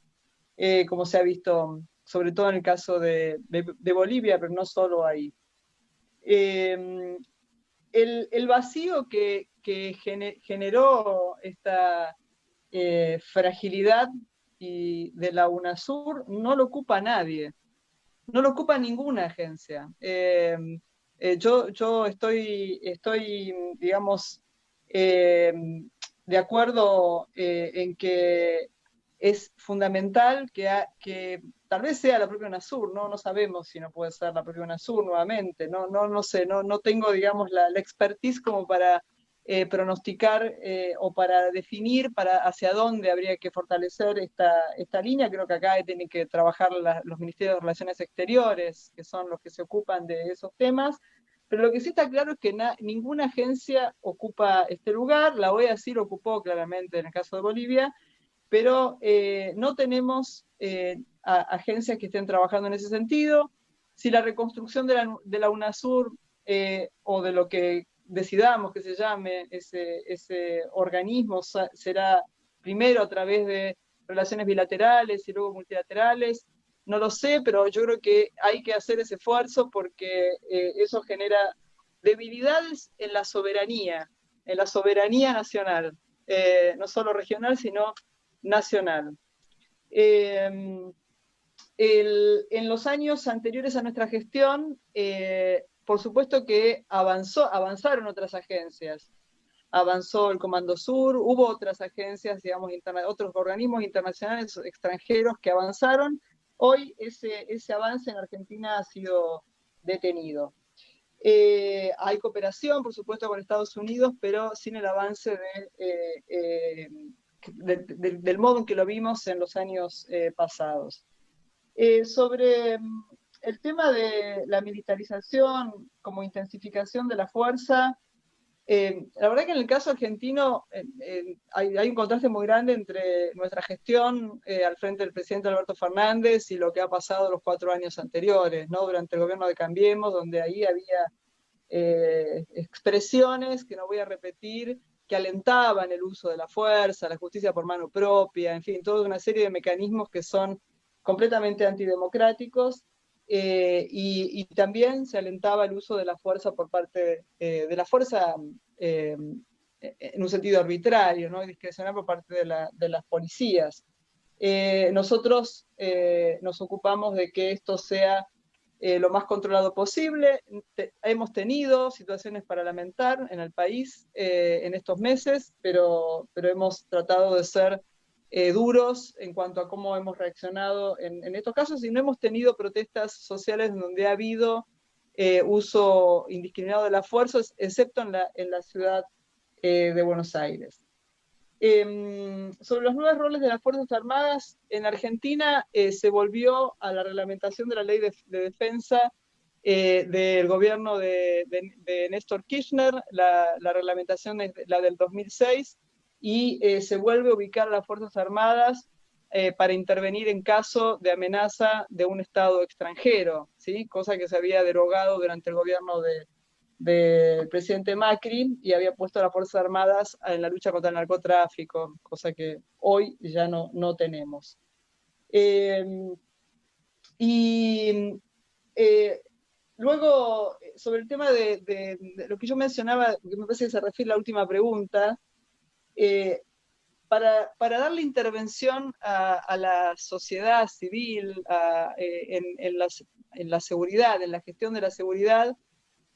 como se ha visto, sobre todo en el caso de Bolivia, pero no solo ahí. El vacío que generó esta fragilidad de la UNASUR no lo ocupa nadie, no lo ocupa ninguna agencia. Yo estoy, digamos, de acuerdo en que es fundamental que tal vez sea la propia UNASUR, ¿no? No sabemos si no puede ser la propia UNASUR nuevamente, no sé, no tengo, digamos, la expertise como para pronosticar o para definir hacia dónde habría que fortalecer esta línea. Creo que acá tienen que trabajar los Ministerios de Relaciones Exteriores, que son los que se ocupan de esos temas. Pero lo que sí está claro es que ninguna agencia ocupa este lugar. La OEA sí lo ocupó claramente en el caso de Bolivia, pero no tenemos agencias que estén trabajando en ese sentido. Si la reconstrucción de la UNASUR o de lo que decidamos que se llame ese organismo será primero a través de relaciones bilaterales y luego multilaterales, no lo sé, pero yo creo que hay que hacer ese esfuerzo, porque eso genera debilidades en la soberanía nacional, no solo regional, sino nacional. En los años anteriores a nuestra gestión, por supuesto que avanzaron otras agencias. Avanzó el Comando Sur, hubo otras agencias, digamos, otros organismos internacionales extranjeros que avanzaron. Hoy ese avance en Argentina ha sido detenido. Hay cooperación, por supuesto, con Estados Unidos, pero sin el avance del modo en que lo vimos en los años pasados. Sobre el tema de la militarización como intensificación de la fuerza, la verdad que en el caso argentino hay un contraste muy grande entre nuestra gestión al frente del presidente Alberto Fernández y lo que ha pasado los 4 años anteriores, ¿no?, durante el gobierno de Cambiemos, donde ahí había expresiones que no voy a repetir, que alentaban el uso de la fuerza, la justicia por mano propia, en fin, toda una serie de mecanismos que son completamente antidemocráticos, y también se alentaba el uso de la fuerza por parte de la fuerza en un sentido arbitrario, ¿no?, y discrecional por parte de las policías. Nosotros nos ocupamos de que esto sea lo más controlado posible. Hemos tenido situaciones para lamentar en el país en estos meses, pero hemos tratado de ser duros en cuanto a cómo hemos reaccionado en estos casos, y no hemos tenido protestas sociales donde ha habido uso indiscriminado de la fuerza, excepto en la ciudad de Buenos Aires. Sobre los nuevos roles de las Fuerzas Armadas, en Argentina se volvió a la reglamentación de la ley de defensa del gobierno de Néstor Kirchner. La reglamentación es la del 2006, y se vuelve a ubicar a las Fuerzas Armadas para intervenir en caso de amenaza de un Estado extranjero, ¿sí?, cosa que se había derogado durante el gobierno del presidente Macri, y había puesto a las Fuerzas Armadas en la lucha contra el narcotráfico, cosa que hoy ya no tenemos. Luego, sobre el tema de lo que yo mencionaba, que me parece que se refiere a la última pregunta, para darle intervención a la sociedad civil en la seguridad, en la gestión de la seguridad,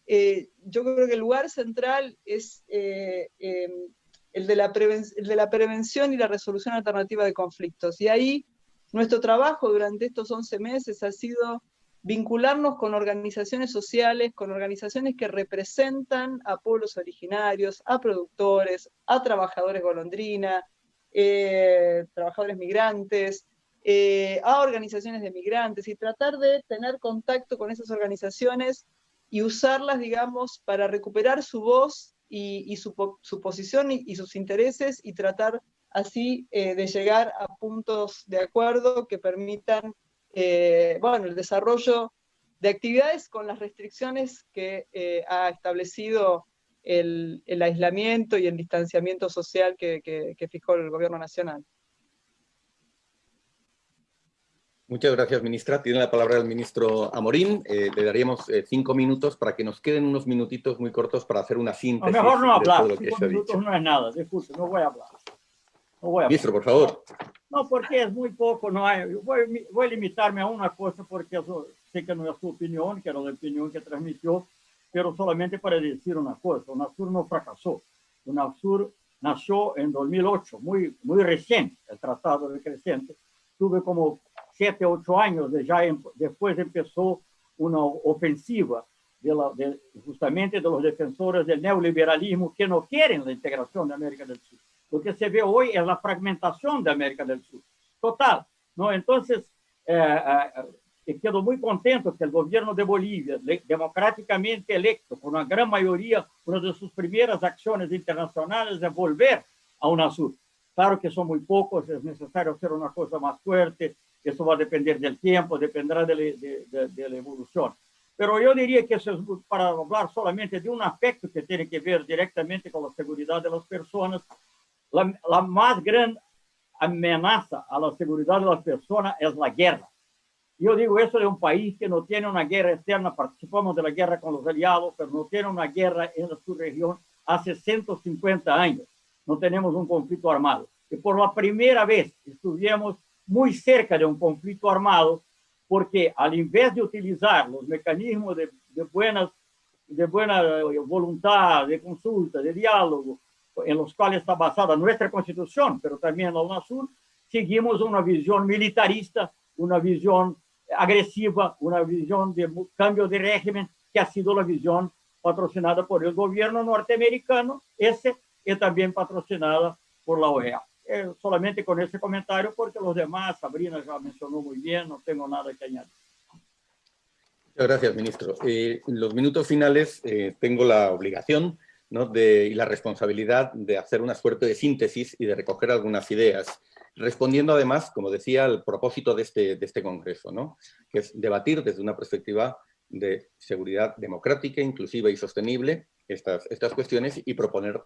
yo creo que el lugar central es el de la prevención y la resolución alternativa de conflictos. Y ahí nuestro trabajo durante estos 11 meses ha sido vincularnos con organizaciones sociales, con organizaciones que representan a pueblos originarios, a productores, a trabajadores golondrina, trabajadores migrantes, a organizaciones de migrantes, y tratar de tener contacto con esas organizaciones y usarlas, digamos, para recuperar su voz y su posición y sus intereses, y tratar así de llegar a puntos de acuerdo que permitan bueno, el desarrollo de actividades con las restricciones que ha establecido el aislamiento y el distanciamiento social que fijó el gobierno nacional. Muchas gracias, ministra. Tiene la palabra el ministro Amorín. Le daríamos 5 minutos para que nos queden unos minutitos muy cortos para hacer una síntesis. Mejor no hablar, de todo lo que 5 minutos no es nada. Disculpe, no voy a hablar. Ministro, por favor. No, porque es muy poco. No hay, voy a limitarme a una cosa, porque eso, sé que no es su opinión, que era la opinión que transmitió, pero solamente para decir una cosa. UNASUR no fracasó. UNASUR nació en 2008, muy recién, el Tratado de Crescente. Tuve como 7, 8 años, después empezó una ofensiva justamente de los defensores del neoliberalismo que no quieren la integración de América del Sur. Lo que se ve hoy es la fragmentación de América del Sur, total, ¿no? Entonces, quedo muy contento que el gobierno de Bolivia, democráticamente electo, con una gran mayoría, una de sus primeras acciones internacionales es volver a UNASUR. Claro que son muy pocos, es necesario hacer una cosa más fuerte, eso va a depender del tiempo, dependerá de la evolución. Pero yo diría que eso es para hablar solamente de un aspecto que tiene que ver directamente con la seguridad de las personas. La más gran amenaza a la seguridad de las personas es la guerra. Yo digo eso de un país que no tiene una guerra externa, participamos de la guerra con los aliados, pero no tiene una guerra en su región hace 150 años. No tenemos un conflicto armado. Y por la primera vez estuvimos muy cerca de un conflicto armado, porque al invés de utilizar los mecanismos de buena voluntad, de consulta, de diálogo, en los cuales está basada nuestra Constitución, pero también la UNASUR, seguimos una visión militarista, una visión agresiva, una visión de cambio de régimen, que ha sido la visión patrocinada por el gobierno norteamericano, y también patrocinada por la OEA. Solamente con ese comentario, porque los demás, Sabrina ya mencionó muy bien, no tengo nada que añadir. Muchas gracias, ministro. En los minutos finales tengo la obligación, ¿no?, y la responsabilidad de hacer una suerte de síntesis y de recoger algunas ideas, respondiendo además, como decía, al propósito de este congreso, ¿no?, que es debatir desde una perspectiva de seguridad democrática, inclusiva y sostenible estas cuestiones, y proponer,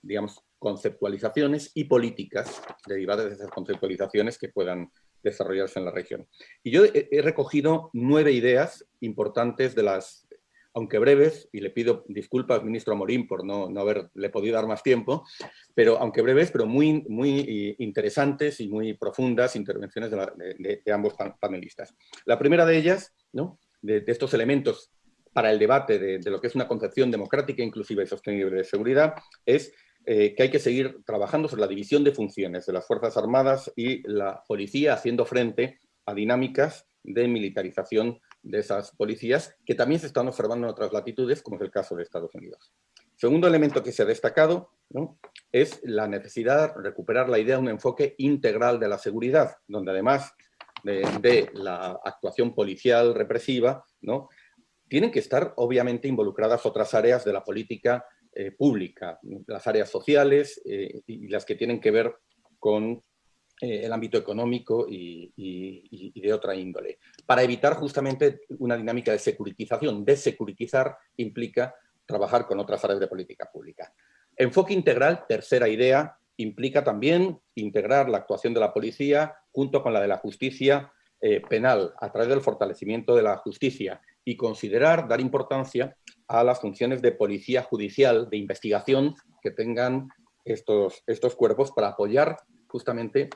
digamos, conceptualizaciones y políticas derivadas de esas conceptualizaciones que puedan desarrollarse en la región. Y yo he recogido 9 ideas importantes de las, aunque breves, y le pido disculpas al ministro Amorín por no haberle podido dar más tiempo, pero aunque breves, pero muy interesantes y muy profundas intervenciones de ambos panelistas. La primera de ellas, ¿no?, de estos elementos para el debate de lo que es una concepción democrática, inclusiva y sostenible de seguridad, es que hay que seguir trabajando sobre la división de funciones de las Fuerzas Armadas y la policía, haciendo frente a dinámicas de militarización de esas policías, que también se están observando en otras latitudes, como es el caso de Estados Unidos. Segundo elemento que se ha destacado, ¿no?, es la necesidad de recuperar la idea de un enfoque integral de la seguridad, donde además de la actuación policial represiva, ¿no?, tienen que estar obviamente involucradas otras áreas de la política pública, las áreas sociales y las que tienen que ver con el ámbito económico y de otra índole, para evitar justamente una dinámica de securitización. Desecuritizar implica trabajar con otras áreas de política pública. Enfoque integral, tercera idea, implica también integrar la actuación de la policía junto con la de la justicia penal, a través del fortalecimiento de la justicia, y considerar, dar importancia a las funciones de policía judicial, de investigación, que tengan estos cuerpos para apoyar justamente,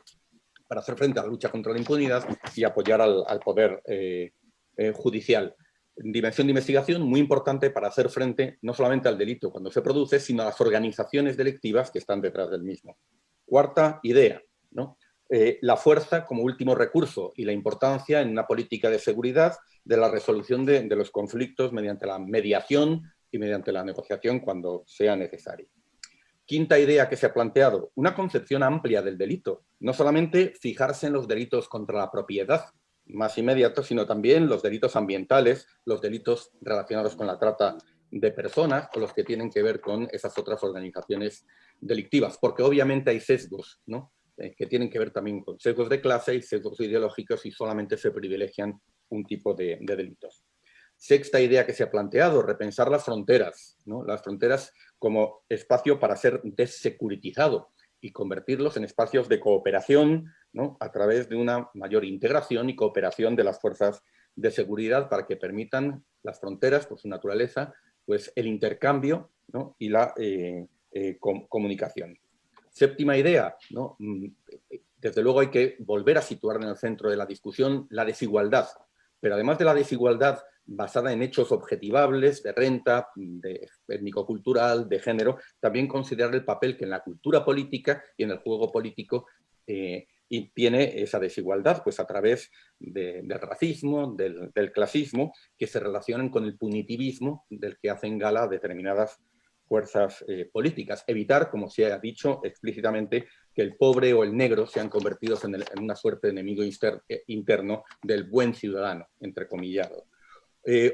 para hacer frente a la lucha contra la impunidad y apoyar al poder judicial. Dimensión de investigación muy importante para hacer frente no solamente al delito cuando se produce, sino a las organizaciones delictivas que están detrás del mismo. Cuarta idea, ¿no?, la fuerza como último recurso y la importancia en una política de seguridad de la resolución de los conflictos mediante la mediación y mediante la negociación cuando sea necesario. Quinta idea que se ha planteado, una concepción amplia del delito. No solamente fijarse en los delitos contra la propiedad más inmediatos, sino también los delitos ambientales, los delitos relacionados con la trata de personas o los que tienen que ver con esas otras organizaciones delictivas, porque obviamente hay sesgos, ¿no? Que tienen que ver también con sesgos de clase y sesgos ideológicos y solamente se privilegian un tipo de delitos. Sexta idea que se ha planteado, repensar las fronteras, ¿no? Las fronteras como espacio para ser desecuritizado y convertirlos en espacios de cooperación, ¿no? A través de una mayor integración y cooperación de las fuerzas de seguridad para que permitan las fronteras, por su naturaleza, pues el intercambio, ¿no? Y la comunicación. Séptima idea, ¿no? Desde luego hay que volver a situar en el centro de la discusión la desigualdad, pero además de la desigualdad basada en hechos objetivables de renta, de étnico-cultural, de género, también considerar el papel que en la cultura política y en el juego político y tiene esa desigualdad, pues a través del racismo, del clasismo, que se relacionan con el punitivismo del que hacen gala determinadas fuerzas políticas. Evitar, como se ha dicho explícitamente, que el pobre o el negro sean convertidos en una suerte de enemigo interno del buen ciudadano, entrecomillado.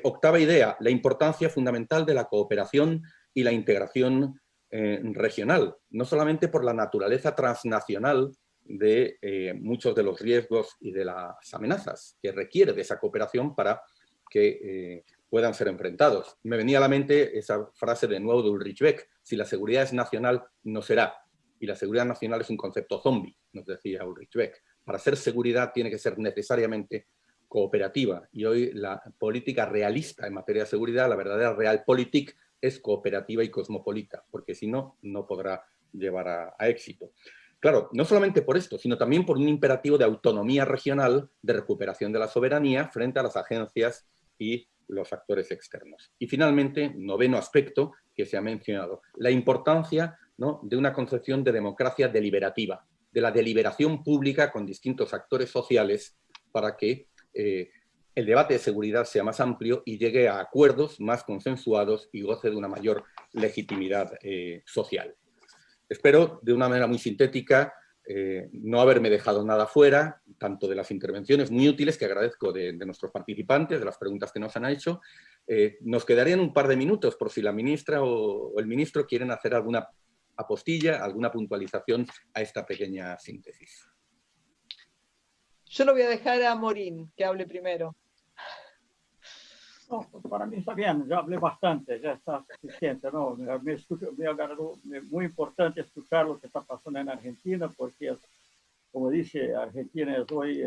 Octava idea, la importancia fundamental de la cooperación y la integración regional, no solamente por la naturaleza transnacional de muchos de los riesgos y de las amenazas que requiere de esa cooperación para que puedan ser enfrentados. Me venía a la mente esa frase de nuevo de Ulrich Beck: si la seguridad es nacional, no será. Y la seguridad nacional es un concepto zombie, nos decía Ulrich Beck. Para ser seguridad tiene que ser necesariamente cooperativa. Y hoy la política realista en materia de seguridad, la verdadera realpolitik, es cooperativa y cosmopolita, porque si no, no podrá llevar a éxito. Claro, no solamente por esto, sino también por un imperativo de autonomía regional, de recuperación de la soberanía frente a las agencias y los actores externos. Y finalmente, noveno aspecto que se ha mencionado, la importancia, ¿no?, de una concepción de democracia deliberativa, de la deliberación pública con distintos actores sociales para que el debate de seguridad sea más amplio y llegue a acuerdos más consensuados y goce de una mayor legitimidad social. Espero, de una manera muy sintética, no haberme dejado nada fuera, tanto de las intervenciones muy útiles, que agradezco de nuestros participantes, de las preguntas que nos han hecho. Nos quedarían un par de minutos por si la ministra o el ministro quieren hacer alguna apostilla, alguna puntualización a esta pequeña síntesis. Yo lo voy a dejar a Morín, que hable primero. No, para mí está bien, ya hablé bastante, ya está suficiente, ¿no? Me agarró, muy importante escuchar lo que está pasando en Argentina, porque, como dice, Argentina es hoy,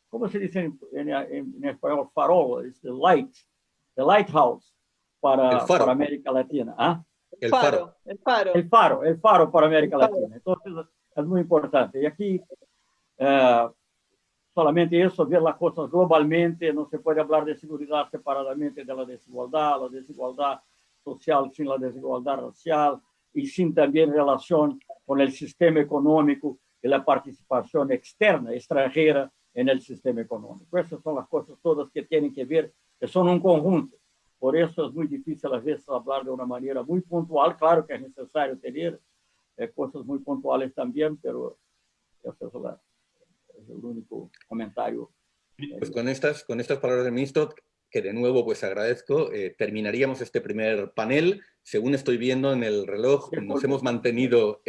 ¿cómo se dice en español? Farol, es the lighthouse para América Latina. ¿Ah? El faro para América Latina. Entonces, es muy importante. Y aquí, solamente eso, ver las cosas globalmente, no se puede hablar de seguridad separadamente de la desigualdad social sin la desigualdad racial y sin también relación con el sistema económico y la participación externa, extranjera en el sistema económico. Esas son las cosas todas que tienen que ver, que son un conjunto. Por eso es muy difícil a veces hablar de una manera muy puntual. Claro que es necesario tener cosas muy puntuales también, pero eso es el único comentario. Pues con estas palabras del ministro, que de nuevo pues agradezco, terminaríamos este primer panel. Según estoy viendo en el reloj, nos hemos mantenido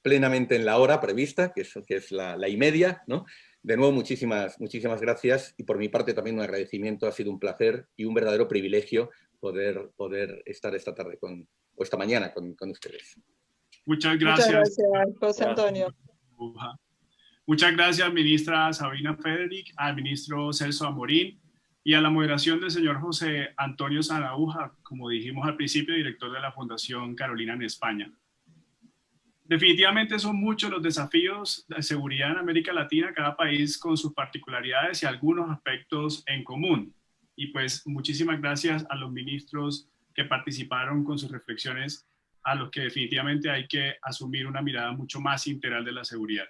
plenamente en la hora prevista, que es la 1:30, ¿no? De nuevo, muchísimas gracias, y por mi parte también un agradecimiento. Ha sido un placer y un verdadero privilegio poder estar esta tarde o esta mañana con ustedes. Muchas gracias. Muchas gracias, José Antonio. Muchas gracias, ministra Sabina Frederick, al ministro Celso Amorín y a la moderación del señor José Antonio Sanaúja, como dijimos al principio, director de la Fundación Carolina en España. Definitivamente son muchos los desafíos de seguridad en América Latina, cada país con sus particularidades y algunos aspectos en común. Y pues muchísimas gracias a los ministros que participaron con sus reflexiones, a los que definitivamente hay que asumir una mirada mucho más integral de la seguridad.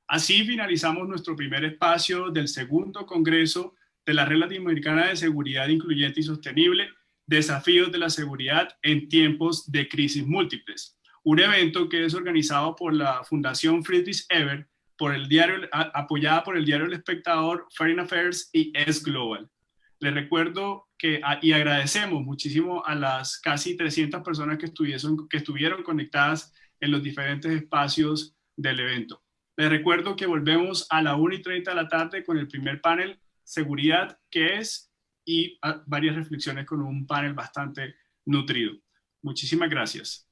Así finalizamos nuestro primer espacio del segundo Congreso de la Red Latinoamericana de Seguridad Incluyente y Sostenible, Desafíos de la seguridad en tiempos de crisis múltiples. Un evento que es organizado por la Fundación Friedrich Ebert, apoyada por el diario El Espectador, Foreign Affairs y Es Global. Les recuerdo y agradecemos muchísimo a las casi 300 personas que estuvieron conectadas en los diferentes espacios del evento. Les recuerdo que volvemos a la 1:30 de la tarde con el primer panel, Seguridad, ¿qué es? Y varias reflexiones con un panel bastante nutrido. Muchísimas gracias.